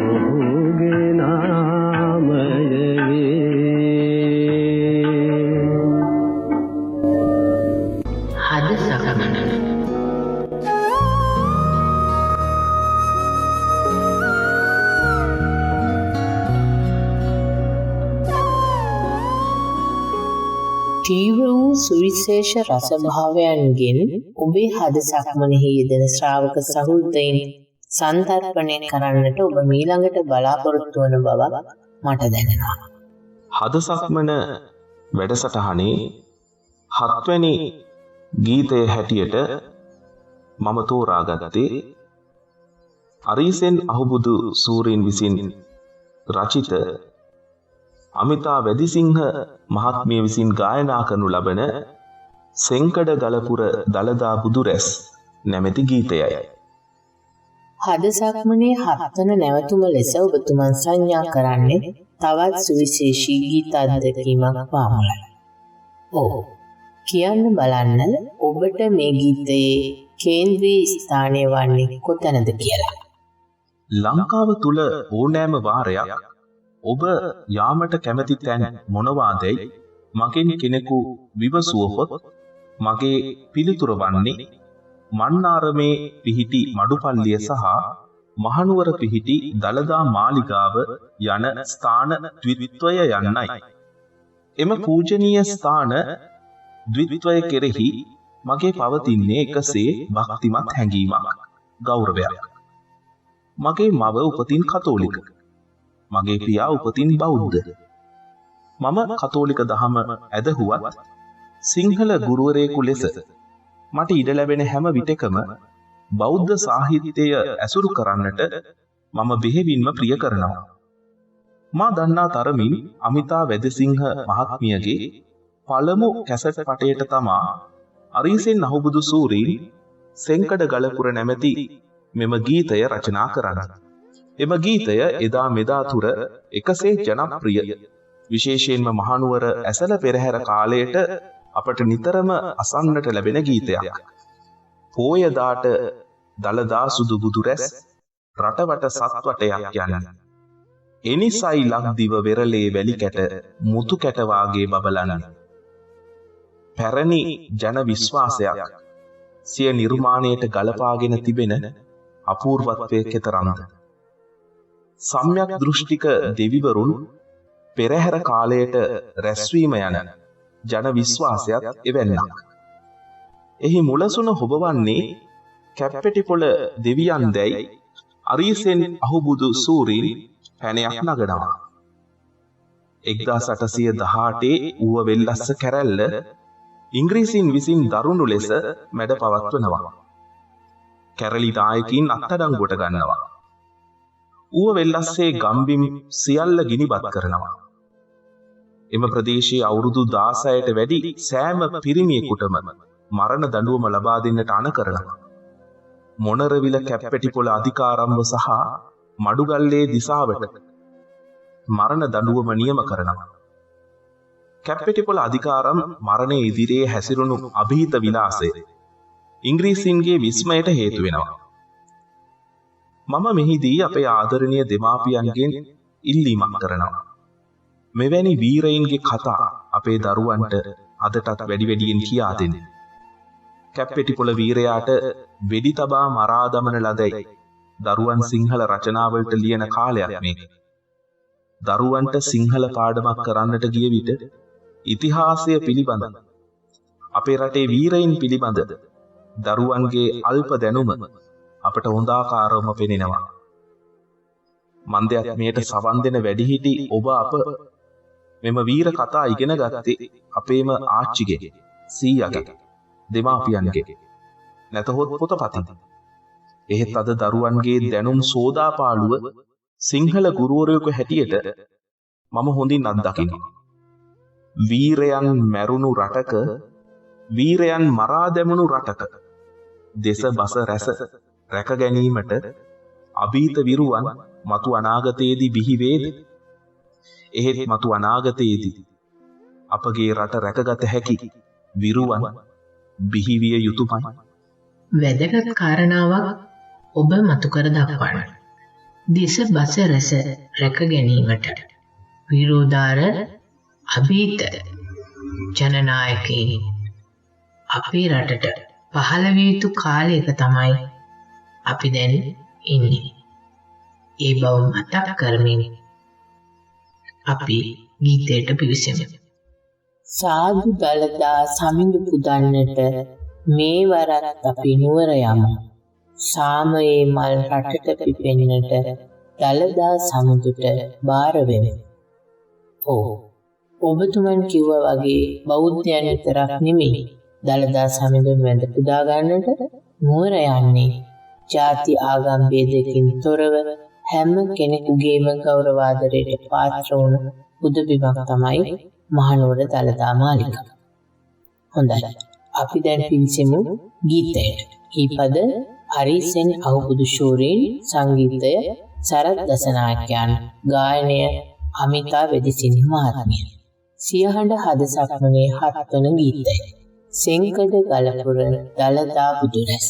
ඔහුගේ නාමය වේ. හද සකමන ජීව වූ සුවිශේෂ රසභාවයන්ගෙන් ඔබේ හද සක්මනෙහි යෙදෙන ශ්‍රාවක සහෘදයින් සන්තර්පණය කරන්නට ඔබ මීළඟට බලාපොරොත්තු වන බව මට දැනෙනවා. හද සක්මන වැඩසටහනේ 7 වෙනි ගීතය හැටියට මම තෝරාගත්තේ අරීසෙන් අහුබුදු සූරීන් විසින් රචිත අමිතා වැදිසිංහ මහත්මිය විසින් ගායනා කරනු ලබන සෙංකඩ ගලපුර දළදා බුදුරැස් නැමැති ගීතයයි. හද සක්මනේ 7 වන නැවතුම ලෙස ඔබතුමන් සංඥා කරන්නේ තවත් සුවිශේෂී ගීත අත්දැකීමක් පාමුලයි. ඔව්. කියන්න බලන්න ඔබට මේ ගීතයේ කේන්ද්‍රීය ස්ථානය වන්නේ කොතැනද කියලා. ලංකාව තුල ඕනෑම වාරයක් ඔබ යාමට කැමති තැන් මොනවාදයි මගෙන් කෙනෙකු විමසුවහොත් මගේ පිළිතුර වන්නේ මන්නාරමේ පිහිටි මඩුපල්ලිය සහ මහනුවර පිහිටි දළදා මාලිගාව යන ස්ථාන ද්විත්වය යන්නයි. එම පූජනීය ස්ථාන ද්විත්වය කෙරෙහි මගේ පවතින්නේ එකසේ භක්තිමත් හැඟීමක්, ගෞරවයක්. මගේ මව උපතින් කතෝලික, මගේ පියා උපතින් බෞද්ධ. මම කතෝලික දහම ඇදහුවත් සිංහල ගුරුවරයෙකු ලෙස මට ඉඩ ලැබෙන හැම විටකම බෞද්ධ සාහිත්‍යය ඇසුරු කරන්නට මම බෙහෙවින්ම ප්‍රිය කරනවා. මා දන්නා තරමින් අමිතා වැදසිංහ මහත්මියගේ පළමු කැසට් පටයට තමා අරීසෙන් අහුබුදු සූරීන් සෙන්කඩ ගලපුර නැමැති මෙම ගීතය රචනා කරන්න. එම ගීතය එදා මෙදා තුර එකසේ ජනප්‍රිය, විශේෂයෙන්ම මහනුවර ඇසළ පෙරහැර කාලයට අපට නිතරම අසන්නට ලැබෙන ගීතයක්. පෝයදාට දළදා සුදු බුදු රැස් රටවට සත්වටයක් යන්න. එනිසයි ලක්දිව වෙරළේ වැලි කැට මුතු කැට වාගේ බබලන්න. පැරණි ජන විශ්වාසයක් සිය නිර්මාණයට ගලපාගෙන තිබෙන අපූර්වත්වය කෙතරම්ද. සම්‍යක් දෘෂ්ටික දෙවිවරුන් පෙරහැර කාලයට රැස්වීම යන ජන විශ්වාසයක් එවැන්නක්. එහි මුලසුන හොබවන්නේ කැප්පෙටිපොළ දෙවියන් දැයි අරීසෙන් අහුබුදු සූරීන් පැනයක් නගනවා. 1818 ඌව වෙල්ලස්ස කැරැල්ල ඉංග්‍රීසින් විසින් දරුණු ලෙස මැඩ පවත්වනවා. කැරලි නායකින් අත්අඩංගුවට ගන්නවා. ඌව වෙල්ලස්සේ ගම්බිම් සියල්ල ගිනිබත් කරනවා. එම ප්‍රදේශයේ අවුරුදු 16ට වැඩි සෑම පිරිමියෙකුටම මරණ දඬුවම ලබා දෙන්නට අණ කරනවා. මොනරවිල කැප්පෙටිපොළ අධිකාරම්ව සහ මඩුගල්ලේ දිසාවට මරණ දඬුවම නියම කරනවා. කැප්පෙටිපොළ අධිකාරම් මරණයේ ඉදිරියේ හැසිරුණු අභීත විලාසය ඉංග්‍රීසින්ගේ විස්මයට හේතු වෙනවා. මම මෙහිදී අපේ ආදරණීය දෙමාපියන්ගෙන් ඉල්ලීමක් කරනවා. මෙවැනි වීරයින්ගේ කතා අපේ දරුවන්ට අදටත් වැඩි වැඩියෙන් කියා දෙන්න. කැප්පෙටිපොළ වීරයාට වෙඩි තබා මරා දමන ලදයි දරුවන් සිංහල රචනාවලට ලියන කාලයක් මේක. දරුවන්ට සිංහල පාඩමක් කරන්නට ගිය විට ඉතිහාසය පිළිබඳ, අපේ රටේ වීරයින් පිළිබඳ දරුවන්ගේ අල්ප දැනුම අපට හොඳාකාරවම පෙනෙනවා. මන්දයක් මෙයට සවන් දෙන වැඩිහිටි ඔබ අප මෙම වීර කතා ඉගෙන ගත්තේ අපේම ආච්චිගේ, සීයාගේ, දෙමාපියන්ගේ, නැතහොත් පොතපතින්. එහෙත් අද දරුවන්ගේ දැනුම් සෝදාපාලුව සිංහල ගුරුවරයෙකු හැටියට මම හොඳින් අත්දකිනවා. වීරයන් මැරුණු රටක, වීරයන් මරා දැමුණු රටක දෙස බස රැස රැක ගැනීමට අභීත විරුවන් මතු අනාගතයේදී බිහි වේද? එහෙත් මතු අනාගතයේදී අපගේ රට රැකගත හැකි විරුවන් බිහි විය යුතුයමයි. වැදගත් කාරණාවක් ඔබ මතු කර දක්වන්න. දෙස බස රැස රැක ගැනීමට විරෝධාර අභීත ජනනායකයින් අපේ රටට පහළ විය යුතු කාලයක තමයි අපි දැන් ඉන්නේ. ඒ බව මතක් කරමින් අපි ගීතයට පිවිසෙමු. සාදු දළදා සමිඳු පුදන්නට මේ වරත් අපි නුවර යමු. සාමයේ මල් රටට පිපෙන්නට දළදා සමුදුට බාර වෙමු. ඔබතුමන් කිව්වා වගේ බෞද්ධයන් විතරක් නෙමෙයි දළදා සමිඳුන් වැඳ පුදා ගන්නට නුවර යන්නේ ජාති ආගම් ભેදකින් තොරව හැම කෙනෙකුගේම ගෞරවාදරයට පාත්‍ර වුණු බුදුබිමක් තමයි මහනුවර දළදා මාලිගාව. හොඳයි. අපි දැන් පිවිසෙමු ගීතයට. ඊපද අරීසෙන් අහුබුදු ශූරීන්, සංගීතය සරත් දසනායකයන්, ගායනය අමිතා වැදිසිංහ මහත්මිය. සියහඬ හද සක්මනේ 7 වන ගීතය. සෙන්කඩ ගලපුර දළදා බුදු රැස්.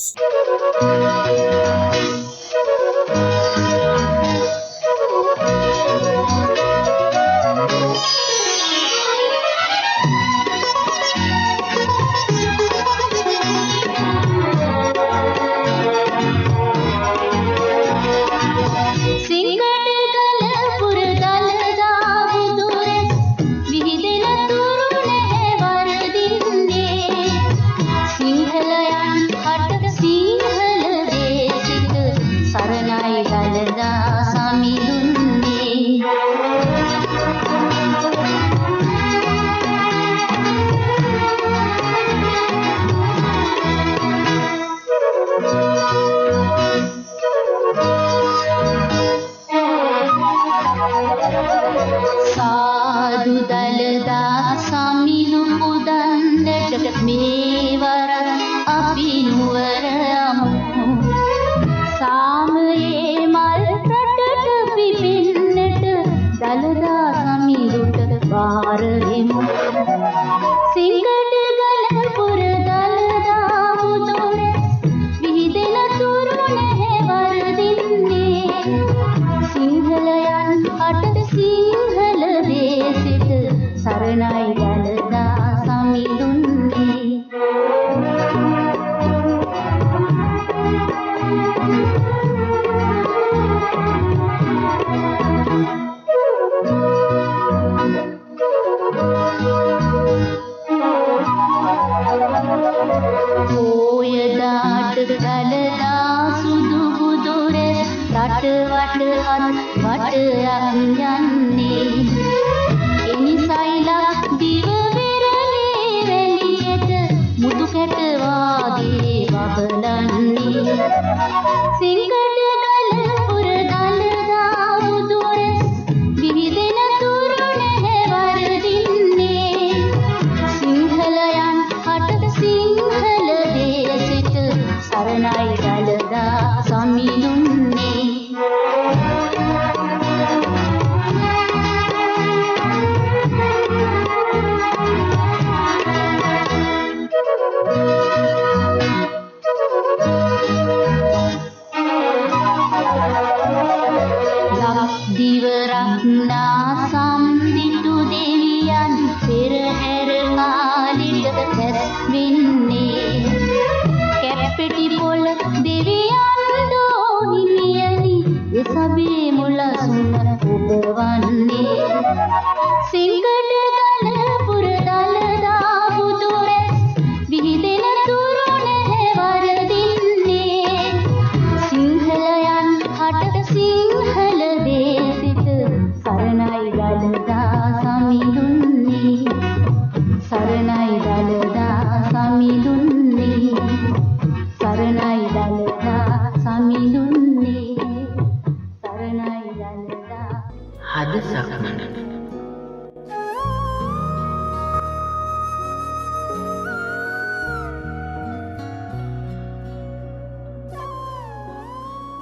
සරණයි දළදා සමිඳුන්නේ වටයක් යන්නේ එනිසයිලක් දිව වෙරළේ වැලියට මුතු කැට වාගේ වහලන්නේ සිංගඩ ගලපුර දළදා බුදුර විහිදෙන තුරු නැහැ වරදින්නේ සිංහලයන් හට සිංහල දේශෙට සරණයි දළදා සමිඳුන්නේ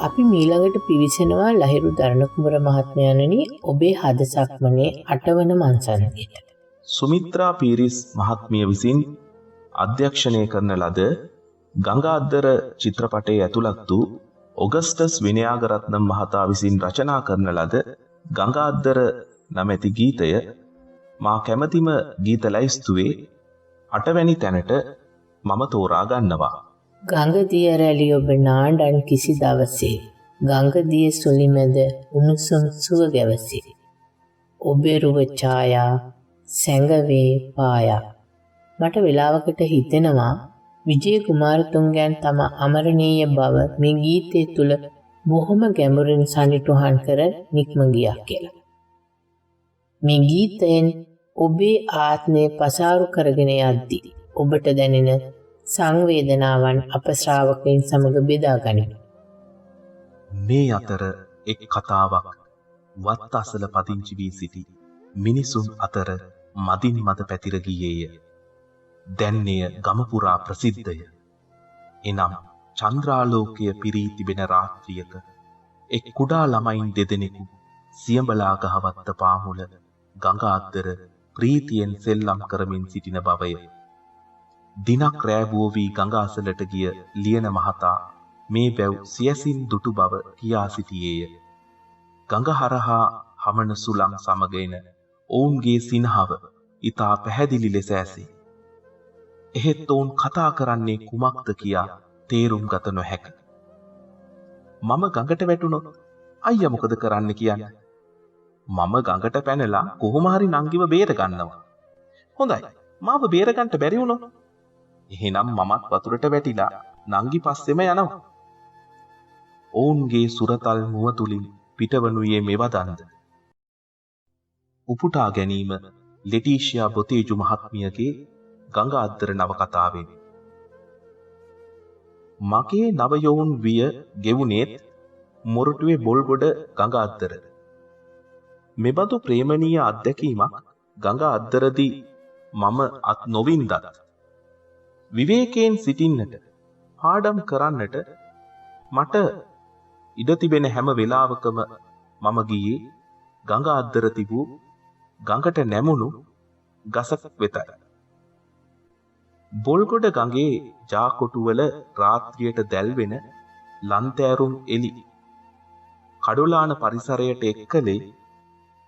අපි මීළඟට පිවිසෙනවා ලහිරු දරණකුමර මහත්මයාණනි ඔබේ හද සක්මනේ 8 වන මංසන්ධියට. සුමිත්‍රා පීරිස් මහත්මිය විසින් අධ්‍යක්ෂණය කරන ලද ගංගාඅද්දර චිත්‍රපටයේ ඇතුළත් වූ ඔගස්ටස් විනයාගරත්නම් මහතා විසින් රචනා කරන ලද ගංගාඅද්දර නැමැති ගීතය මා කැමැතිම ගීත ලැයිස්තුවේ 8 වැනි තැනට මම තෝරා ගන්නවා. ගංගදිය රැලි ඔබ නාඩන් කිසි දවසේ ගංගදිය සුලිමැද උණුසුම් සුව ගැවසේ ඔබේ රුව ඡායා සැඟවේ පායා. මට වෙලාවකට හිතෙනවා විජය කුමාරතුංගයන් තම අමරණීය බව මේ ගීතය තුල බොහොම ගැඹුරින් සනිටුහන් කර නික්ම ගියා කියලා. මේ ගීතයෙන් ඔබේ ආත්මය පසාරු කරගෙන යද්දී ඔබට දැනෙන සංවේදනාවන් අප ශ්‍රාවකයන් සමග බෙදා ගනිමු. මේ අතර එක් කතාවක් වත් අසල පදිංචි වී සිටි මිනිසුන් අතර මදින් මද පැතිර ගියේය. දැන්ය ගම පුරා ප්‍රසිද්ධය. එනම් චන්ද්‍රාලෝකය පිරී තිබෙන රාත්‍රියක එක් කුඩා ළමයින් දෙදෙනෙකු සියඹලා ගහවත්ත පාමුල ගංගාඅද්දර ප්‍රීතියෙන් සෙල්ලම් කරමින් සිටින බවය. දිනක් රෑබුව වී ගඟ අසලට ගිය ලියන මහතා මේ බැව් සියසින් දුටු බව කියා සිටියේය. ගඟ හරහා හමන සුළං සමග එන ඔවුන්ගේ සිනහව ඊතා පැහැදිලි ලෙස ඇසේ. එහෙත් ඔවුන් කතා කරන්නේ කුමක්ද කියා තේරුම් ගත නොහැක. මම ගඟට වැටුණොත් අයියා මොකද කරන්න කියන්නේ? මම ගඟට පැනලා කොහොම හරි නංගිව බේර ගන්නවා. හොඳයි. මාව බේර ගන්නට බැරි වුණොත් එහෙනම් මමත් වතුරට වැටිලා නංගි පස්සෙම යනවා. ඔවුන්ගේ සුරතල් මුව තුලින් පිටවනුයේ මෙවදන්ද. උපුටා ගැනීම ලෙටිෂියා බොතේජු මහත්මියගේ ගංගාඅද්දර නවකතාවෙන්. මගේ නවයෝන් විය ගෙවුනේත් මොරටුවේ බොල්ගොඩ ගංගාඅද්දර. මෙබඳු ප්‍රේමණීය අත්දැකීමක් ගංගාඅද්දරදී මම අත් නොවින්දත් විවේකයෙන් සිටින්නට පාඩම් කරන්නට මට ඉඩ තිබෙන හැම වෙලාවකම මම ගියේ ගංගාඅද්දර තිබූ ගඟට නැමුණු ගසක් වෙතයි. බොල්ගොඩ ගඟේ ජාකොටුවල රාත්‍රියට දැල්වෙන ලන්තෑරුම් එලි කඩොලාන පරිසරයට එක්කලේ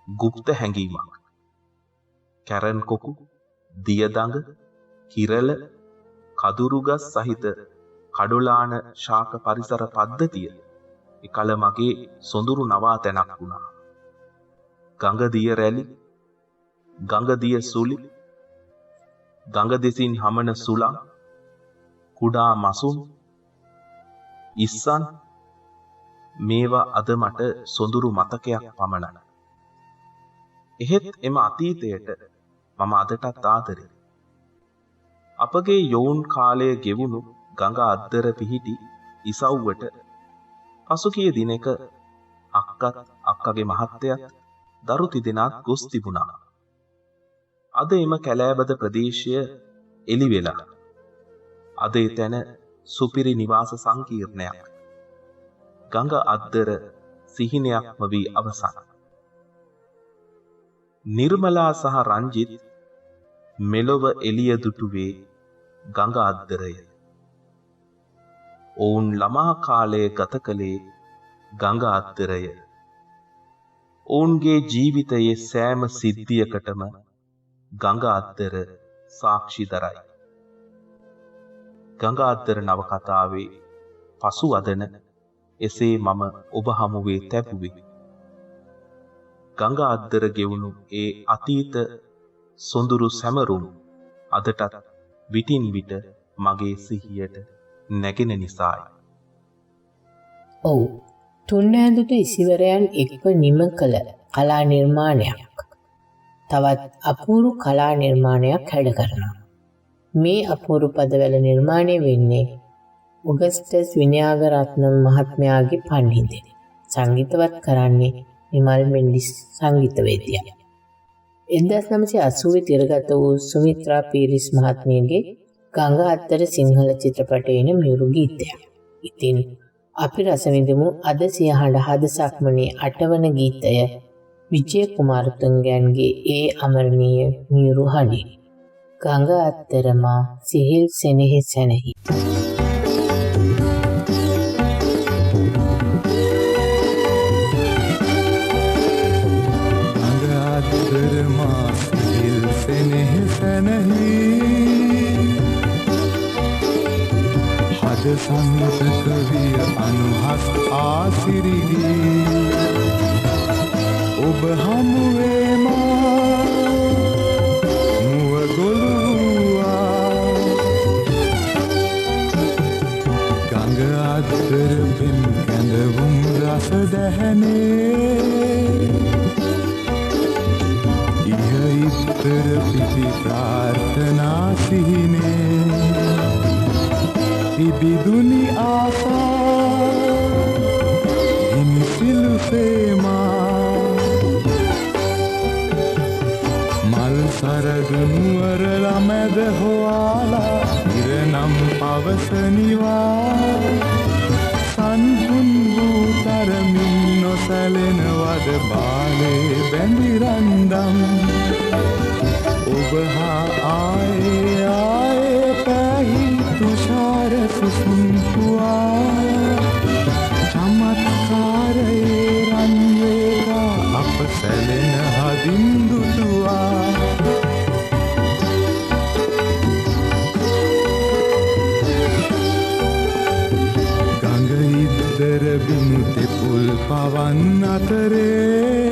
ගුප්ත හැඟීමක්. කැරන් කොකු, දියදඟ, කිරළ, කදුරුගස් සහිත කඩොලාන ශාක පරිසර පද්ධතිය එකල මගේ සොඳුරු නවාතැනක් වුණා. ගඟදිය රැලි, ගඟදිය සුලි, ගඟ දෙසින් හමන සුළං, කුඩා මසුන්, ඉස්සන්, මේවා අද මට සොඳුරු මතකයක් පමණයි. එහෙත් එම අතීතයට මම අදටත් ආදරේ. අපගේ යොවුන් කාලය ගෙවුණු ගඟ අද්දර පිහිටි ඉසව්වට පසුගිය දිනක අක්කත් අක්කගේ මහත්තයත් දරු තිදෙනාත් ගොස් තිබුණා. අද එම කැලෑබද ප්‍රදේශය එළි වෙලා. අද එතැන සුපිරි නිවාස සංකීර්ණයක්. ගඟ අද්දර සිහිනයක්ම වී අවසන්. නිර්මලා සහ රංජිත් මෙලොව එළිය දුටුවේ ගඟ අද්දරය. ඔවුන් ළමා කාලය ගත කළේ ගඟ අද්දරය. ඔවුන්ගේ ජීවිතයේ සෑම සිද්ධියකටම ගඟ අද්දර සාක්ෂි දරයි. ගඟ අද්දර නවකතාවේ පසු වදන එසේ මම ඔබ හමුවේ තැබුවේ. ගඟ අද්දර ගෙවුණු ඒ අතීත සොඳුරු සැමරුම් අදටත් විටින් විට මගේ සිහියට නැගෙන නිසායි. ඔව්, තුන්නෑදුට ඉසිවරයන් එක්ව නිම කළ කලා නිර්මාණයක් තවත් අපූරු කලා නිර්මාණයක් හැඩ කරනවා. මේ අපූරු පදවැල නිර්මාණය වෙන්නේ ඔගස්ටස් විනයාගරත්නම් මහත්මයාගේ පන්හිඳෙන්. සංගීතවත් කරන්නේ නිමල් මෙන්ඩිස් සංගීතවේදියා. 1980 තිරගත වූ සුමිත්‍රා පීරිස් මහත්මියගේ ගඟ අද්දර සිංහල චිත්‍රපටයේන මියුරු ගීතයක්. ඉතින් අපි රස විඳමු අද සියහඬ හද සක්මනේ 8 වන ගීතය විජය කුමාරතුංගයන්ගේ ඒ අමරණීය මියුරු හඬින්. ගඟ අද්දර මා සිහිල් සෙනෙහි සැනෙහි. හද සංසක විය අනුහස් ආසිරිගී ඔබ හමුවේ මා මුව ගොළුවා ගඟ අද්දර පෙම් කැඳවුම් රස දැහැනේ ඉහ ඉත්තර පිපි ප්‍රාර්ථනා සිහිනේ ඉබිදුනි ආසා ඉනිසිලු සේමා මල් සරදුනුවර ළමැද හොයාලා ඉරනම් පවසනිවා සන්හුන් වූ තරමින් නොසැලෙනවද බාලේ බැඳිරන්දම් ඔබ හා ආයේ ආයේ පැහි තුෂාර සුසුම්පුවා චමත්කාරයේ රන්වේගා අප සැලෙන හදින් දුටුවා ගඟ ඉද්දර බිමු තෙපුල් පවන් අතරේ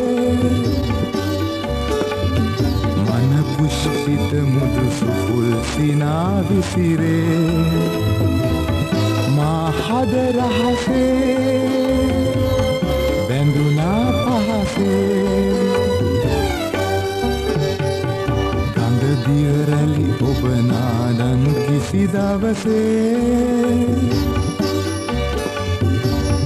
පුෂ්පිත මුදු සුපුල් සිනා විසිරේ මා හද රහසේ බැඳුනා පහසේ ගඟ දිය රැලි ඔබ නාදන් කිසි දවසේ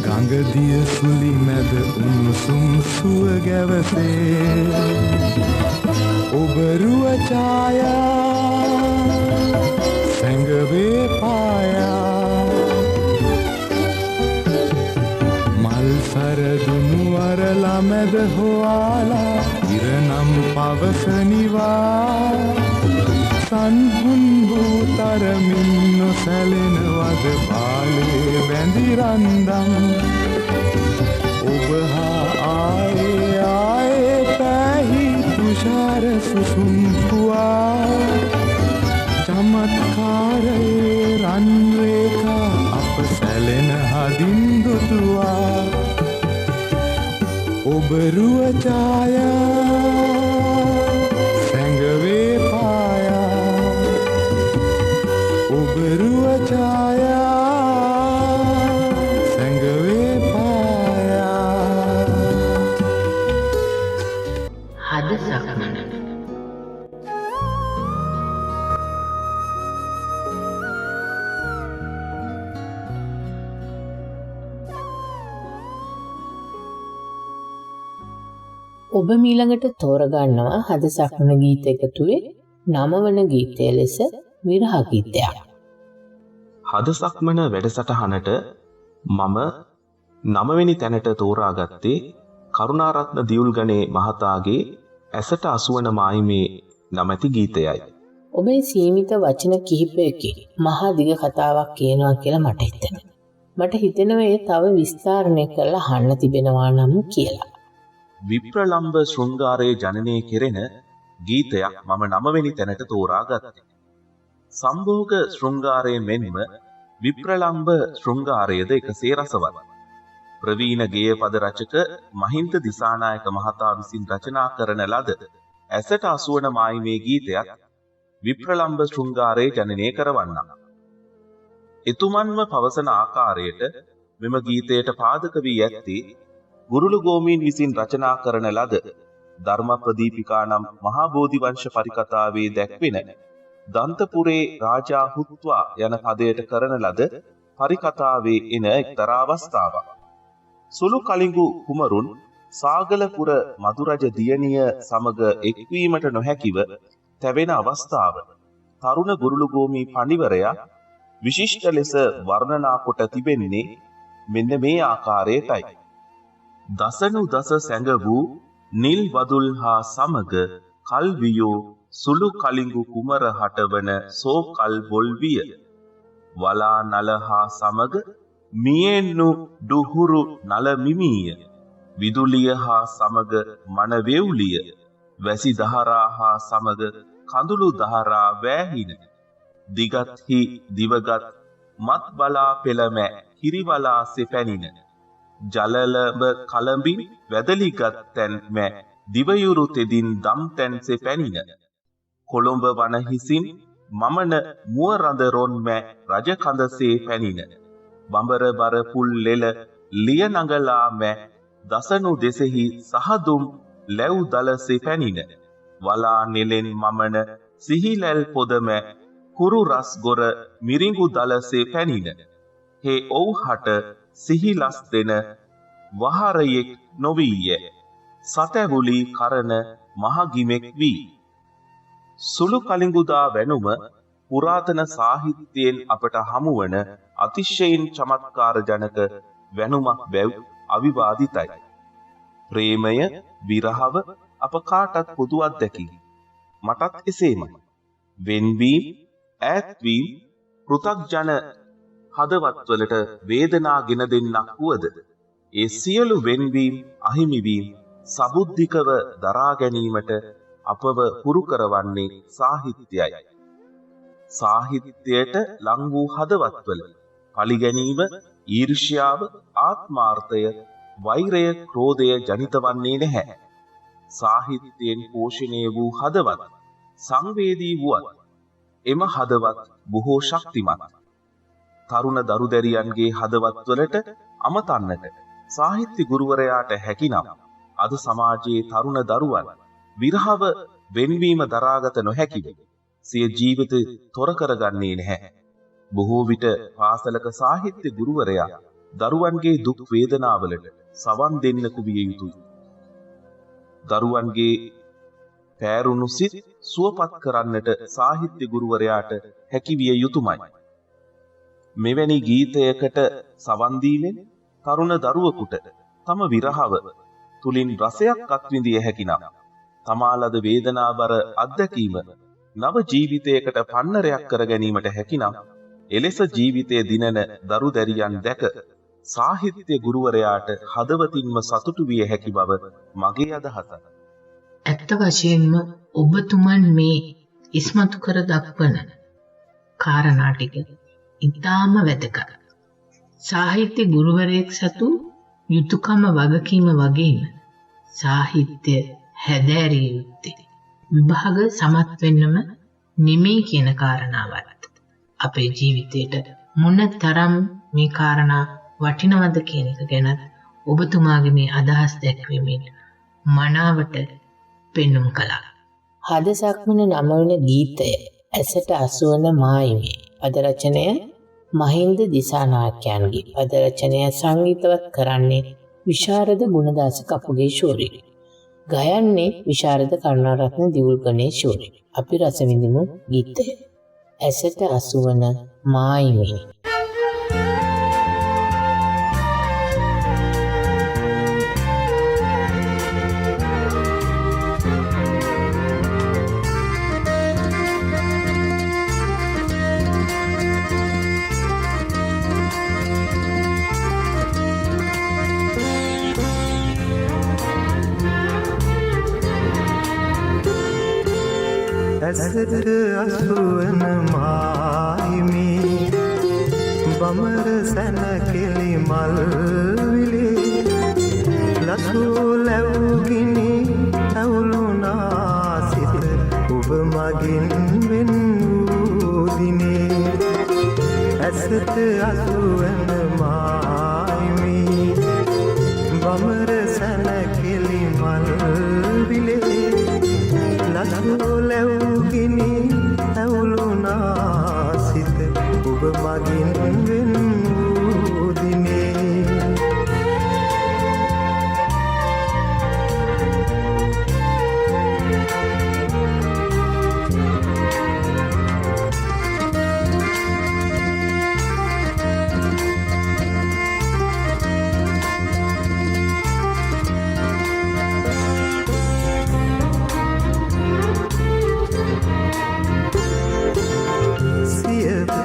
ගඟ දිය සුලි මැද උණුසුම් සුව ගැවසේ ඔබරුව ඡායා සැඟවේ පායා මල් සරදුනු වරලා මැද හොයාලා ඉරනම් පවසනිවා සන්හුන් වූ තරමින් නොසැලෙනවද බාලේ බැඳිරන්දම් ඔබ හා ආයේ ආයේ පැහි තුෂාර සුසුම් පුවා චමත්කාරයේ රන්රේකා අප සැලෙන හදින් දුතුවා ඔබරුව ඡායා සැඟවේ පායා ඔබරුව ඡායා සැඟවේ පායා හද සක්මන ඔබ මීළඟට තෝරගන්නවා හද සක්මන ගීත එකතුවේ 9 වන ගීතය ලෙස විරහ ගීතයක්. හද සක්මන වැඩසටහනට මම 9 වෙනි තැනට තෝරාගත්තේ කරුණාරත්න දියුල්ගනේ මහතාගේ ඇසට අසුවන මායිමේ නමැති ගීතයයි. ඔබේ සීමිත වචන කිහිපයකින් මහා දිග කතාවක් කියනවා කියලා මට හිතෙනවා. මට හිතෙනවා ඒ තව විස්තරණය කරලා අහන්න තිබෙනවා නම් කියලා. විප්‍රලම්භ ශෘංගාරයේ ජනනය කෙරෙන ගීතයක් මම 9 වෙනි තැනට තෝරාගත්තේ. සම්භෝග ශෘංගාරයේ මෙන්ම විප්‍රලම්භ ශෘංගාරයේද එකසේ රසවත්. ප්‍රවීණ ගේය පද රචක මහින්ද දිසානායක මහතා විසින් රචනා කරන ලද ඇසට අසුවන මායිමේ ගීතයත් විප්‍රලම්භ ශෘංගාරයේ ජනනය කරවන්නා. එතුමන්ම පවසන ආකාරයට මෙම ගීතයට පාදක වී ඇත්තේ ගුරුළුගෝමීන් විසින් රචනා කරන ලද ධර්ම ප්‍රදීපිකා නම් මහා බෝධිවංශ පරිකථාවේ දැක්වෙන දන්තපුරේ රාජා හුත්වා යන පදයට කරන ලද පරිකථාවේ එන එක්තරා අවස්ථාවක්. සුළු කලිඟු කුමරුන් සාගලපුර මදුරජ දියණිය සමග එක්වීමට නොහැකිව තැවෙන අවස්ථාව තරුණ ගුරුළුගෝමී පඬිවරයා විශිෂ්ට ලෙස වර්ණනා කොට තිබෙන්නේ මෙන්න මේ ආකාරයටයි. දසනු දස සැඟ වූ නිල් වදුල් හා සමග කල්වියෝ සුළු කලිඟු කුමර හටවන සෝකල් බොල් විය. වලා නල හා සමග මියෙන්නු දුහුරු නල මිමීය. විදුලිය හා සමග මනවෙව්ලිය. වැසි දහරා හා සමග කඳුළු දහරා වෑහින. දිගත්හි දිවගත් මත් බලා පෙළමැ හිරිවලා සෙපැනින. ජලලඹ කලඹින් වැදලිගත් තැන් මැ දිවයුරු තෙදින් දම් තැන්සෙ පැනින. කොළොඹ වනහිසින් මමන මුව රඳරොන් මැ රජකඳසේ පැනින. බඹර බර පුල් ලෙල ලිය නඟලා මැ දසනු දෙසෙහි සහදුම් ලැව් දලසේ පැනින. වලා නෙලෙන් මමන සිහිලැල් පොදමැ කුරු රස් ගොර මිරිඟු දලසේ පැනින. හේ ඔව්හට සිහිලස් දෙන වහරයෙක් නොවීය. සතැවුලි කරන මහගිමෙක් වී. සුළු කලිඟුදා වැනුම පුරාතන සාහිත්‍යයෙන් අපට හමුවන අතිශයින් චමත්කාර ජනක වැනුමක් බැව් අවිවාදිතයි. ප්‍රේමය විරහව අප කාටත් පොදු අත්දැකීම්. මටත් එසේමයි. වෙන්වීම ඈත්වීම පෘථග්ජන හදවත්වලට වේදනා ගෙන දෙන්නක් වුවද ඒ සියලු වෙන්වීම අහිමිවීම සබුද්ධිකව දරා ගැනීමට අපව පුරු කරවන්නේ සාහිත්‍යයයි. සාහිත්‍යයට ලං වූ හදවත්වල පලිගැනීම ඊර්ෂ්‍යාව ආත්මාර්ථය වෛරය ක්‍රෝධය ජනිත වන්නේ නැහැ. සාහිත්‍යයෙන් පෝෂණය වූ හදවත් සංවේදී වුවත් එම හදවත් බොහෝ ශක්තිමත්. තරුණ දරුදැරියන්ගේ හදවත්වලට අමතන්නට සාහිත්‍ය ගුරුවරයාට හැකිනම් අද සමාජයේ තරුණ දරුවන් විරහව වෙන්වීම දරාගත නොහැකිව සිය ජීවිතය තොර කරගන්නේ නැහැ. බොහෝ විට පාසලක සාහිත්‍ය ගුරුවරයා දරුවන්ගේ දුක් වේදනාවලට සවන් දෙන්නකු විය යුතුයි. දරුවන්ගේ පෑරුණු සිත් සුවපත් කරන්නට සාහිත්‍ය ගුරුවරයාට හැකි විය යුතුමයි. මෙවැනි ගීතයකට සවන් දීමෙන් තරුණ දරුවෙකුට තම විරහව තුලින් රසයක් අත්විඳිය හැකිනම් තමාලද වේදනාබර අත්දැකීම නව ජීවිතයකට පන්නරයක් කර ගැනීමට හැකිනම් එලෙස ජීවිතයේ දිනන දරු දැරියන් දැක සාහිත්‍ය ගුරුවරයාට හදවතින්ම සතුටු විය හැකි බව මගේ අදහසයි. ඇත්ත වශයෙන්ම ඔබතුමන් මේ ඉස්මතු කර දක්වන කාරණා ටික ඉතාම වැදගත්. සාහිත්‍ය ගුරුවරයෙක් සතු යුතුයකම වගකීම වගේම සාහිත්‍ය හැදෑරිය යුත්තේ විභාග සමත් වෙන්නම නෙමෙයි කියන කාරණාවත් අපේ ජීවිතේට මොන තරම් මේ කාරණා වටිනවද කියන එක ගැන ඔබතුමාගේ මේ අදහස් දැක්වීමෙන් මනාවට පෙන්눔 කළා. හද සක්මන නම වන ගීතය ඇසට අසුවන මායිමේ පද රචනය මහින්ද දිසානායකයන්ගේ, පද රචනය සංගීතවත් කරන්නේ විශාරද ගුණදාස කපුගේ ශෝරි, ගයන්නේ විශාරද කරුණාරත්න දිවුල්ගනේ ශෝරි. අපි රස විඳිමු ගීතය ඇසට අසුවන මායිමේ. ඇසට අසුවන මායිමේ බමර සැන කෙලි මල් විලේ ලසු ලැබුගිනි ඇවුලුනා සිත ඔබ මගින් වෙන් වූ දිනේ. ඇසට අසුවන මායිමේ බමර සැන කෙලි මල් විලේ ලසු ලැබුගිනි ඇවුලුනා සිත ඔබ මගින් වෙන් වූ දිනේ.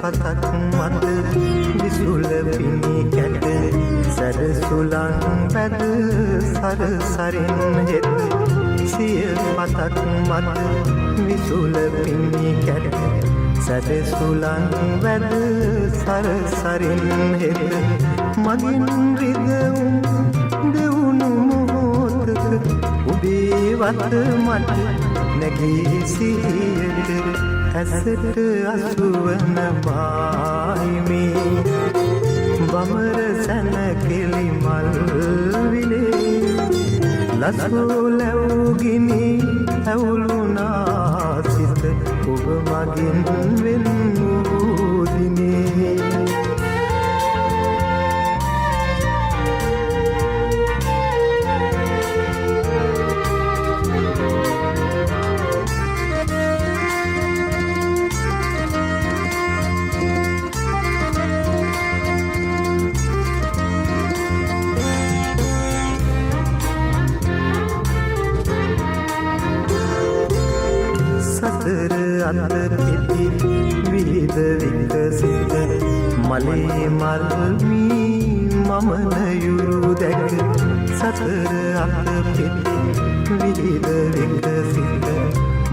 පතක් මත විසුල පිණි කැට සරසුලන් පැද සරසරින් හෙත්. සිය පතක් මත විසුල පිණි කැට සරසුලන් වැද සරසරින් හෙත්. මගින් රිදවුම් දෙවුණු මොහොතක ඔබේ වත මට නැගී සිහියට. ඇසට අසුවන මායිමේ බමර සැන කෙලි මල් විලේ ලසු ලැබුගිනි ඇවුලුනා සිත ඔබ මගින් වෙන් වූ දිනේ. අත පිටි විහිද විකසිත මලේ මල්මී මම නයුරු දැක. සතර අත පිටි විහිද විකසිත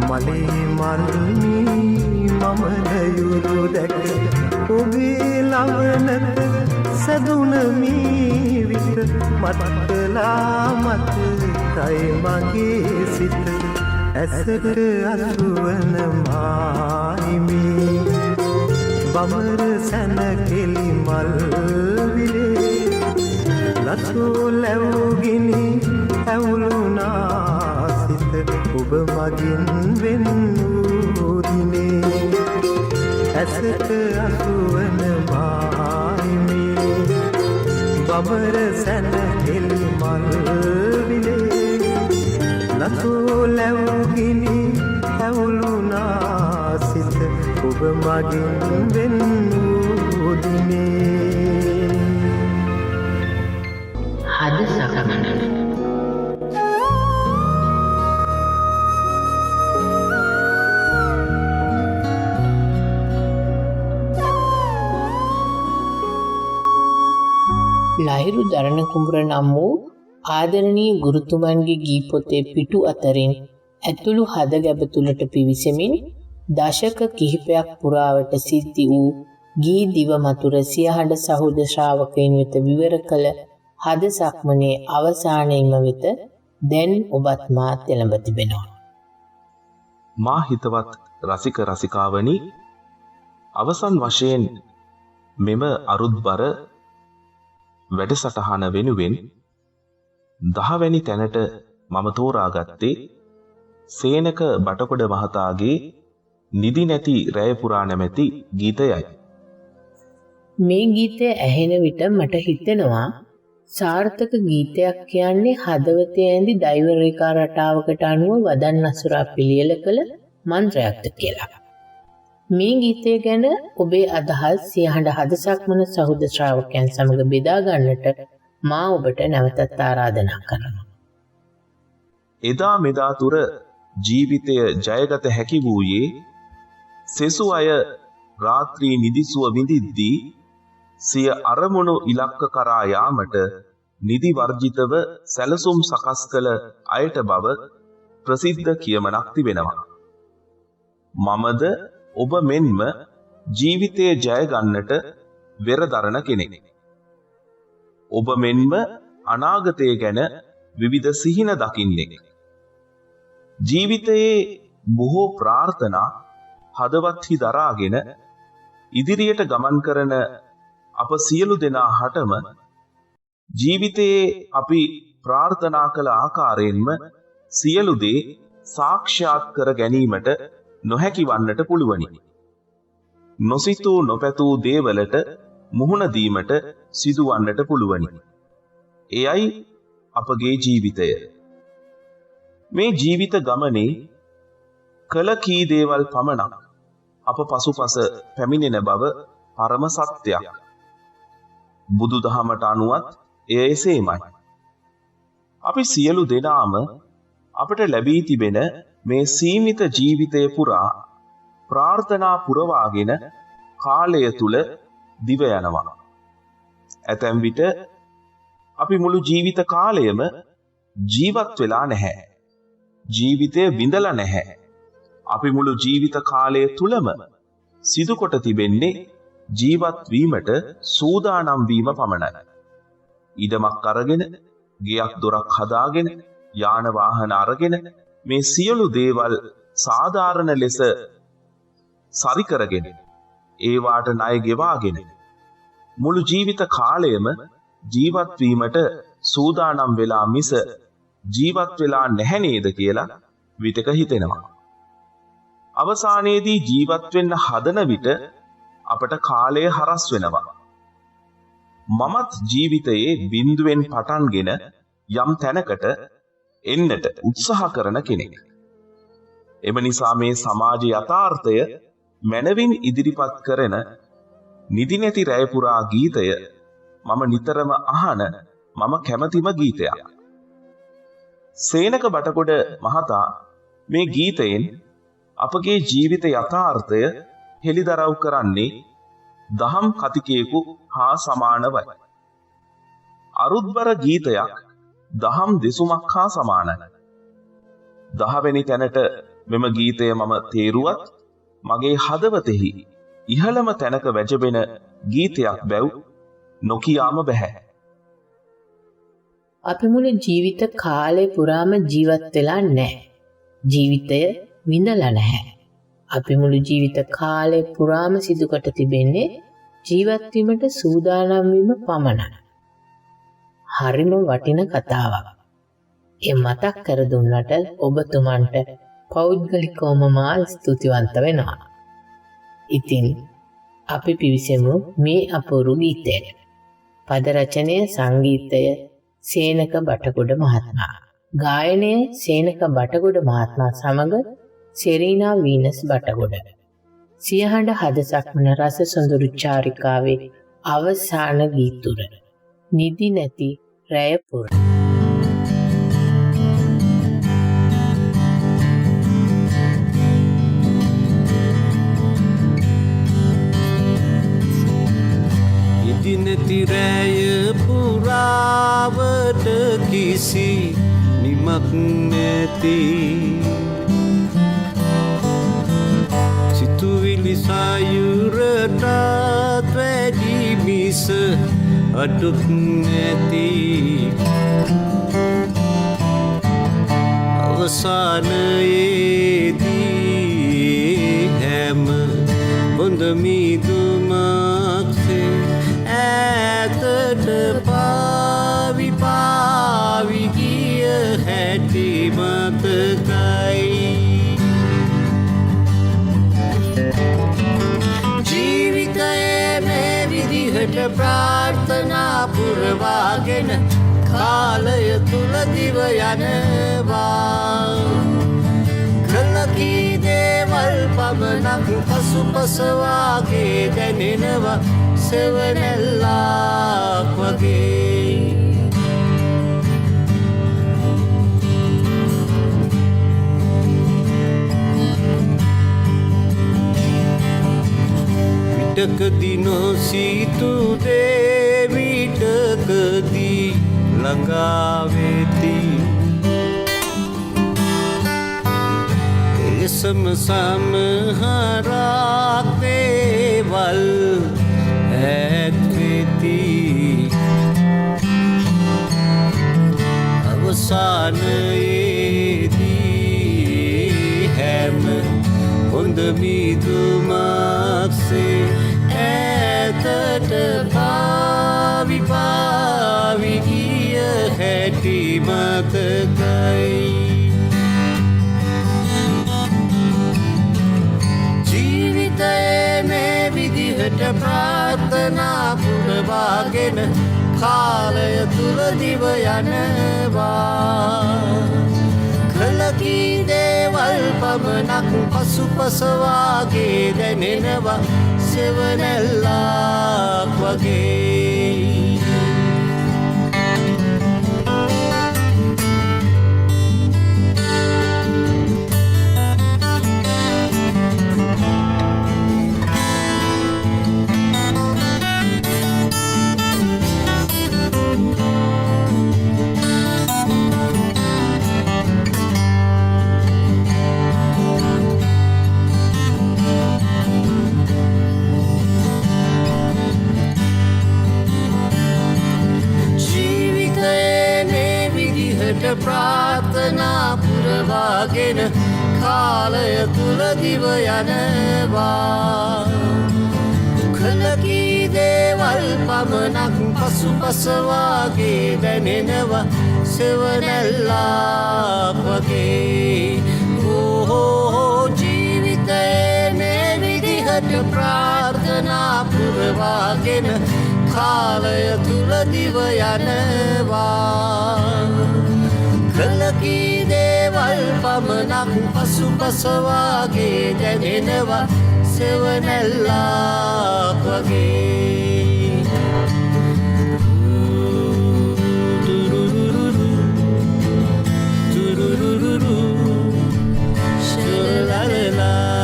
මලේ මල්මී මම නයුරු දැක. ඔබේ ලවනත සැදුන මී විත මත්කලා මතකයි මගේ සිත. ඇසට අසුවන මායිමේ බමර සැන කෙලි මල් විලේ ලසු ලැබුගිනි ඇවුලුනා සිත ඔබ මගින් වෙන් වූ දිනේ. ඇසට අසුවන මායිමේ බමර සැන කෙලි මල් විලේ ලසු ලැබුගිනි ඇවුලුනා සිත ඔබ මගින් වෙන් වූ දිනේ. හද සකමන ලහිරු දරණ කුඹුර නම් වූ ආදරණීය ගුරුතුමන්ගේ ගී පොතේ පිටු අතරින් ඇතුළු හදගැබ තුළට පිවිසෙමින් දශක කිහිපයක් පුරාවට සිද්ධි වූ ගී දිව මතුර සියහඬ සහෝද ශ්‍රාවකයන් වෙත විවර කළ හද සක්මනේ අවසානයේම වෙත දැන් ඔබත් මා තෙළඹ තිබෙනවා. මා හිතවත් රසික රසිකාවනි, අවසන් වශයෙන් මෙම අරුත්බර වැඩසටහන වෙනුවෙන් 10 වැනි තැනට මම තෝරාගත්තේ සේනක බටකොඩ මහතාගේ නිදි නැති රැය පුරා නැමැති ගීතයයි. මේ ගීතය ඇහෙන විට මට හිතෙනවා සාර්ථක ගීතයක් කියන්නේ හදවතේ ඇඳි දෛව රේඛා රටාවකට අනුව වදන් අසුරා පිළියෙල කළ මන්ත්‍රයක්ද කියලා. මේ ගීතය ගැන ඔබේ අදහස් සියහඬ හද සක්මන සහෝද ශ්‍රාවකයන් සමග බෙදා ගන්නට මා ඔබට නැවතත් ආරාධනා කරනවා. එදා මෙදා තුර ජීවිතය ජයගත හැකි වූයේ සෙසු අය රාත්‍රී නිදිසුව විඳිද්දී සිය අරමුණු ඉලක්ක කරා යාමට නිදි වර්ජිතව සැලසුම් සකස් කළ අයට බව ප්‍රසිද්ධ කියමනක් තිබෙනවා. මමද ඔබ මෙන්ම ජීවිතයේ ජය ගන්නට වෙරදරන කෙනෙක්. ඔබ මෙන්ම අනාගතය ගැන විවිධ සිහින දකින්නෙක්. ජීවිතයේ බොහෝ ප්‍රාර්ථනා හදවත්හි දරාගෙන ඉදිරියට ගමන් කරන අප සියලු දෙනා හටම ජීවිතයේ අපි ප්‍රාර්ථනා කළ ආකාරයෙන්ම සියලු දේ සාක්ෂාත් කර ගැනීමට නොහැකි වන්නට පුළුවනි. නොසිතූ නොපැතූ දේවලට මුහුණ දීමට සිදුවන්නට පුළුවනි. එයයි අපගේ ජීවිතය. මේ ජීවිත ගමනේ කළ කී දේවල් පමණක් අප පසුපස පැමිණෙන බව පරම සත්‍යයක්. බුදුදහමට අනුවත් එය එසේමයි. අපි සියලු දෙනාම අපට ලැබී තිබෙන මේ සීමිත ජීවිතය පුරා ප්‍රාර්ථනා පුරවාගෙන කාලය තුල දිව යනවා. ඇතැම් විට අපි මුළු ජීවිත කාලයම ජීවත් වෙලා නැහැ. ජීවිතය විඳලා නැහැ. අපි මුළු ජීවිත කාලය තුලම සිදු කොට තිබෙන්නේ ජීවත් වීමට සූදානම් වීම පමණයි. ඉඩමක් අරගෙන, ගෙයක් දොරක් හදාගෙන, යාන වාහන අරගෙන මේ සියලු දේවල් සාධාරණ ලෙස සරි කරගෙන, ඒවාට ණය ගෙවාගෙන මුළු ජීවිත කාලයම ජීවත් වීමට සූදානම් වෙලා මිස ජීවත් වෙලා නැහැ නේද කියලා විතක හිතෙනවා. අවසානයේදී ජීවත් වෙන්න හදන විට අපට කාලය හරස් වෙනවා. මමත් ජීවිතයේ බිඳුවෙන් පටන්ගෙන යම් තැනකට එන්නට උත්සාහ කරන කෙනෙක්. එම නිසා මේ සමාජ යථාර්ථය මනවින් ඉදිරිපත් කරන නිදි නැති රැය පුරා ගීතය මම නිතරම අහන මම කැමතිම ගීතයක්. සේනක බටකොඩ මහතා මේ ගීතයෙන් අපගේ ජීවිත යථාර්ථය හෙළිදරව් කරන්නේ දහම් කතිකයෙකු හා සමානවයි. අරුත්බර ගීතයක් දහම් දෙසුමක් හා සමානයි. 10 වෙනි තැනට මෙම ගීතය මම තේරුවත් මගේ හදවතෙහි ඉහළම තැනක වැජබෙන ගීතයක් බැව් නොකියාම බැහැ. අපි මුළු ජීවිත කාලය පුරාම ජීවත් වෙලා නැහැ. ජීවිතය විඳලා නැහැ. අපි මුළු ජීවිත කාලය පුරාම සිදුකොට තිබෙන්නේ ජීවත් වීමට සූදානම් වීම පමණයි. හරිම වටින කතාවක්. ඒ මතක් කර දුන්නට ඔබතුමන්ට පෞද්ගලිකවම මා ස්තුතිවන්ත වෙනවා. ඉතින් අපි පිවිසෙමු මේ අපූර්ව ගීතයට. පද රචනය සංගීතය සේනක බටකොඩ මහත්මයා. ගායනය සේනක බටකොඩ මහත්මයා සමග සෙරීනා වීනස් බටකොඩ. සියහඬ හද සක්මන රස සොඳුරු චාරිකාවේ අවසාන ගීතුර. නිදි නැති රැය පුර. නිදි නැති රැය පුරාවට කිසි නිමක් නැති විසයුරටත් වැඩි මිස අඩුත් නැති අවසානයේදී හැම බොඳ මිදුමක්සේ ඈතට පාවි පාවි ගිය හැටි මතකයි ජීවිතයේ මේ විදිහට ප්‍රාර්ථනා පුරවාගෙන කාලය තුල දිව යනවා කලකී දේවල් පමණක් පසුපසවාගේ දැනෙනවා සෙවණැල්ලක් වගේ විටකදී නොසිතුදේ විටකදී ළඟා වෙති එසම සමහරක් දේවල් ඈත් වෙති අවසානයේදී හැම හොඳ මිදුමක්සේ ඈතට පාවි පාවි ගිය හැටි මතකයි ජීවිතයේ මේ විදිහට ප්‍රාර්ථනා පුරවාගෙන කාලය තුල දිව යනවා කලකී දේවල් පමණක් පසුපසවාගේ දැනෙනවා සෙවණැල්ලක් වගේ ප්‍රාර්ථනා පුරවාගෙන කාලය තුල දිව යනවා කලකී දේවල් පමණක් පසුපසවාගේ දැනෙනවා සෙවණැල්ලක් වගේ ඕහෝ ජීවිතයේ මේ විදිහට ප්‍රාර්ථනා පුරවාගෙන කාලය තුල දිව යනවා කලකී දේවල් පමණක් පසුපසවාගේ දැනෙනවා සෙවණැල්ලක් වගේ තුරුරුරුරු ශලලලා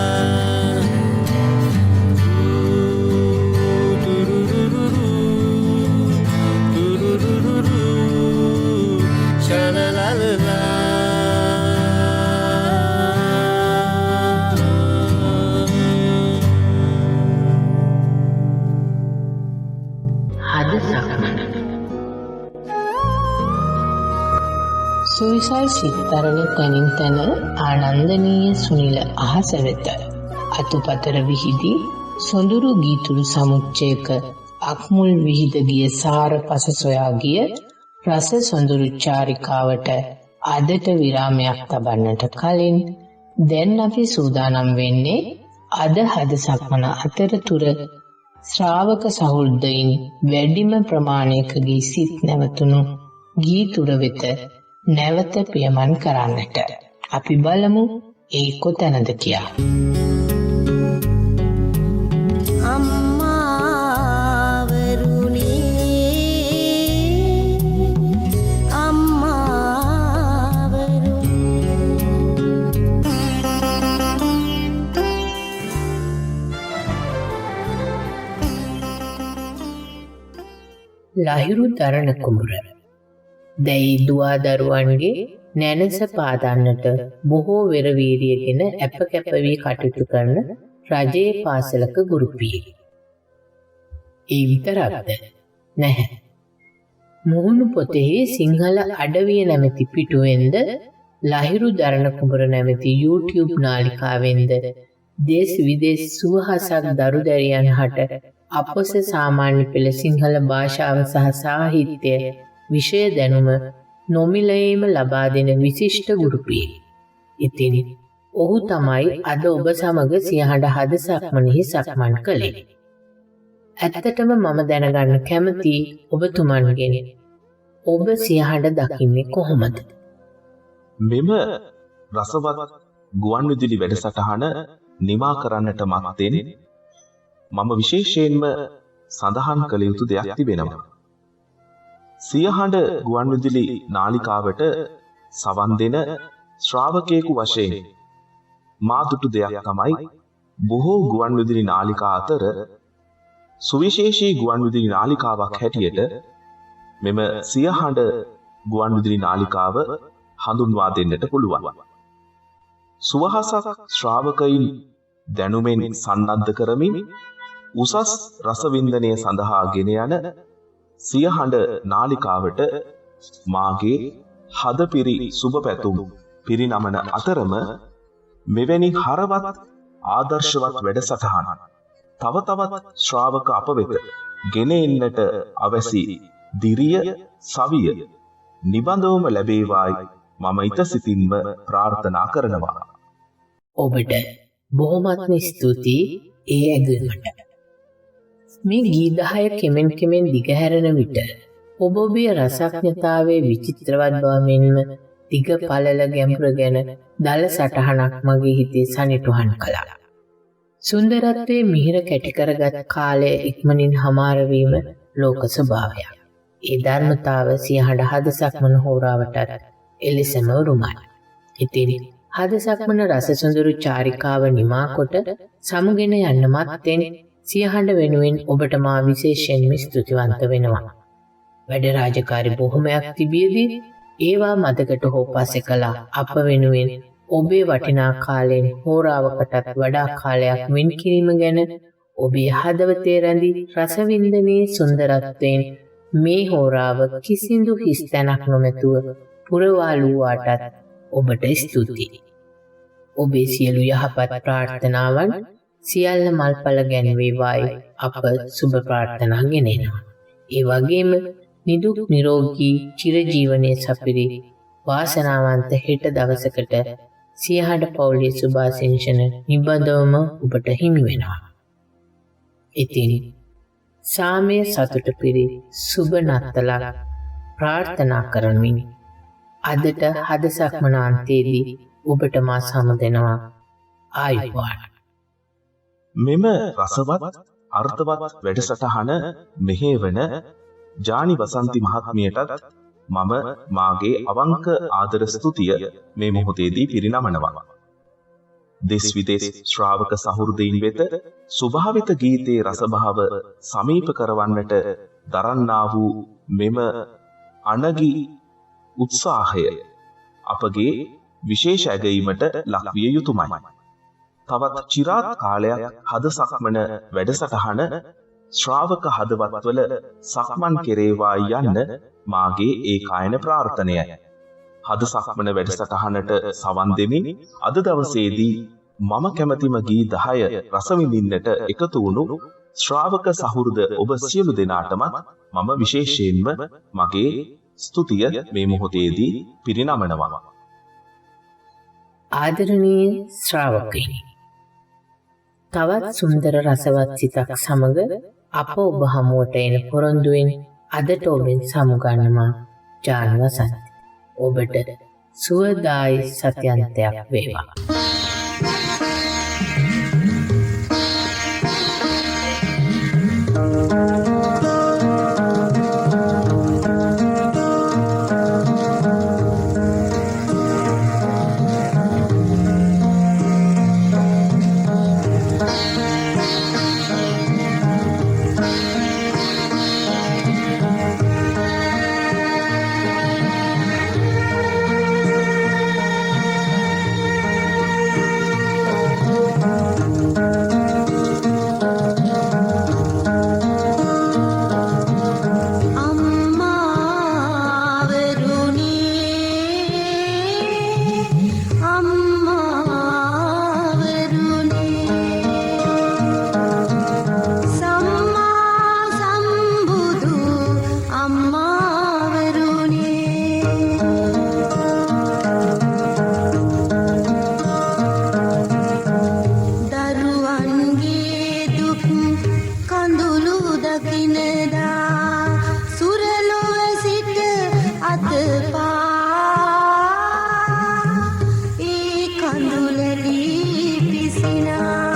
සුවිසල් සිත්තරණ තැනින් තැන ආනන්දනීය සුනිල අහස වෙත අතුපතර විහිදී සොඳුරු ගීතුළු සමුච්චයක අක්මුල් විහිද ගිය සාර පස සොයා ගිය රස සොඳුරු චාරිකාවට අදට විරාමයක් තබන්නට කලින් දැන් අපි සූදානම් වෙන්නේ අද හද සක්මන අතරතුර ශ්‍රාවක සහෘදයින් වැඩිම ප්‍රමාණයකගේ සිත් නැවතුණු ගීතුර වෙත නැවත පියමන් කරන්නට. අපි බලමු ඒ කොතැනද කියා. ලහිරු දරණ කුඹුර දැයි දුවා දරුවන්ගේ නැනස පාදන්නට බොහෝ වෙර වීරියගෙන අප කැප වී කටයුතු කරන රජයේ පාසලක ගුරුපියෙක්. ඒ විතරක්ද නැහැ. මුහුණු පොතෙහි සිංහල අඩවිය නැමැති පිටුවෙන්ද ලහිරු දරණ කුඹර නැමැති YouTube නාලිකාවෙන්ද දේශ විදේශ සුවහසක් දරුදැරියන් හට අපොස සාමාන්‍ය පෙළ සිංහල භාෂාව සහ සාහිත්‍ය විෂය දැනුම නොමිලයේම ලබා දෙන විශිෂ්ට ගුරුපියෙක්. ඉතින් ඔහු තමයි අද ඔබ සමග සියහඬ හද සක්මනෙහි සක්මන් කළේ. ඇත්තටම මම දැනගන්න කැමති ඔබතුමන්ගෙන් ඔබ සියහඬ දකින්නේ කොහොමද? මෙම රසවත් ගුවන් විදුලි වැඩසටහන නිමා කරන්නට මත්තෙන් මම විශේෂයෙන්ම සඳහන් කළ යුතු දෙයක් තිබෙනවා. සියහඬ ගුවන් විදුලි නාලිකාවට සවන් දෙන ශ්‍රාවකයෙකු වශයෙන් මා දුටු දෙයක් තමයි බොහෝ ගුවන් විදුලි නාලිකා අතර සුවිශේෂී ගුවන් විදුලි නාලිකාවක් හැටියට මෙම සියහඬ ගුවන් විදුලි නාලිකාව හඳුන්වා දෙන්නට පුළුවන්. සුවහසක් ශ්‍රාවකයින් දැනුමෙන් සන්නද්ධ කරමින් උසස් රසවින්දනය සඳහා ගෙන යන සියහඬ නාලිකාවට මාගේ හදපිරි සුබ පැතුම් පිරිනමන අතරම මෙවැනි හරවත් ආදර්ශවත් වැඩසටහන තව තවත් ශ්‍රාවක අප වෙත ගෙන එන්නට අවැසි දිරිය සවිය නිබඳවම ලැබේවායි මම ඉතසිතින්ම ප්‍රාර්ථනා කරනවා. ඔබට බොහොමත්ම ස්තුතියි ඒ ඇගීමට. මේ ගී 10 කෙමෙන් කෙමෙන් දිගහැරෙන විට ඔබ ඔබේ රසඥතාවයේ විචිත්‍රවත් බව මෙන්ම දිග පළල ගැඹුර ගැන දල සටහනක් මගේ හිතේ සනිටුහන් කළා. සුන්දරත්වයේ මිහිර කැටි කරගත් කාලය ඉක්මනින් හමාර වීම ලෝක ස්වභාවයක්. ඒ ධර්මතාව සියහඬ හද සක්මන හෝරාවටත් එලෙසම උරුමයි. ඉතින් හද සක්මන රස සුඳුරු චාරිකාව නිමා කොට සමුගෙන යන්න මත්තෙන් සියහඬ වෙනුවෙන් ඔබට මා විශේෂයෙන්ම ස්තුතිවන්ත වෙනවා. වැඩ රාජකාරි බොහොමයක් තිබියදී ඒවා මතකට හෝ පස්සේ කළා අප වෙනුවෙන් ඔබේ වටිනා කාලයෙන් හෝරාවකටත් වඩා කාලයක් වෙන් කිරීම ගැන ඔබේ හදවතේ රැඳි රසවින්දනයේ සුන්දරත්වයෙන් මේ හෝරාව කිසිදු හිස් තැනක් නොමැතුව පුරවාලුවාටත් ඔබට ස්තුතියි. ඔබේ සියලු යහපත් ප්‍රාර්ථනාවන් සියල්ල මල්ඵල ගැනවේවායි අප සුබ ප්‍රාර්ථනා ගෙනෙනවා. ඒ වගේම නිදුක් නිරෝගී චිරජීවනයේ සපිරි වාසනාවන්ත හෙට දවසකට සියහඬ පවුලේ සුභාශිංසන නිබඳවම ඔබට හිමි වෙනවා. ඉතින් සාමය සතුට පිරි සුබ නත්තලක් ප්‍රාර්ථනා කරමින් අදට හද සක්මනාන්තයේදී ඔබට මා සමදෙනවා ආයුබෝවන්. මෙම රසවත් අර්ථවත් වැඩසටහන මෙහෙවන ජානි වසන්ති මහත්මියටත් මම මාගේ අවංක ආදර ස්තුතිය මේ මොහොතේදී පිරිනමනවා. දෙස් විදේශ ශ්‍රාවක සහෘදයින් වෙත ස්වභාවිත ගීතයේ රසභාව සමීප කරවන්නට දරන්නා වූ මෙම අනගි උත්සාහය අපගේ විශේෂ ඇගීමට ලක්විය යුතුමයි. තවත් චිරාත් කාලයක් හද සක්මන වැඩසටහන ශ්‍රාවක හදවත්වල සක්මන් කෙරේවා යන්න මාගේ ඒකායන ප්‍රාර්ථනයයි. හද සක්මන වැඩසටහනට සවන් දෙමින් අද දවසේදී මම කැමතිම ගී 10 රස විඳින්නට එකතු වුණු ශ්‍රාවක සහෘද ඔබ සියලු දෙනාටමත් මම විශේෂයෙන්ම මගේ ස්තුතිය මේ මොහොතේදී පිරිනමනවා. ආදරණීය ශ්‍රාවකයනි, තවත් සුන්දර රසවත් සිතක් සමග අප ඔබ හමුවට එන පොරොන්දුවෙන් අදට ඔබෙන් සමුගන්නවා ජාන වසන්ති. ඔබට සුවදායි සත්‍යන්තයක් වේවා. දකිනදා සුරලොව සිට අතපා ඒ කඳුලලී පිසිනා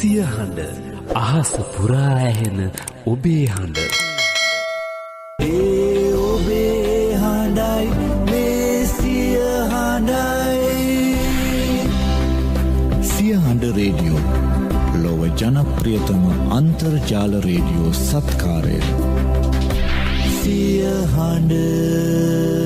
සිය හඬ අහස පුරා ඇහෙන ඔබේ හඬ ඒ ඔබේ හඬයි මේ සිය හඬයි සිය හඬ රේඩියෝ ලොව ජනප්‍රියතම අන්තර්ජාල රේඩියෝ සත්කාරය සිය හඬ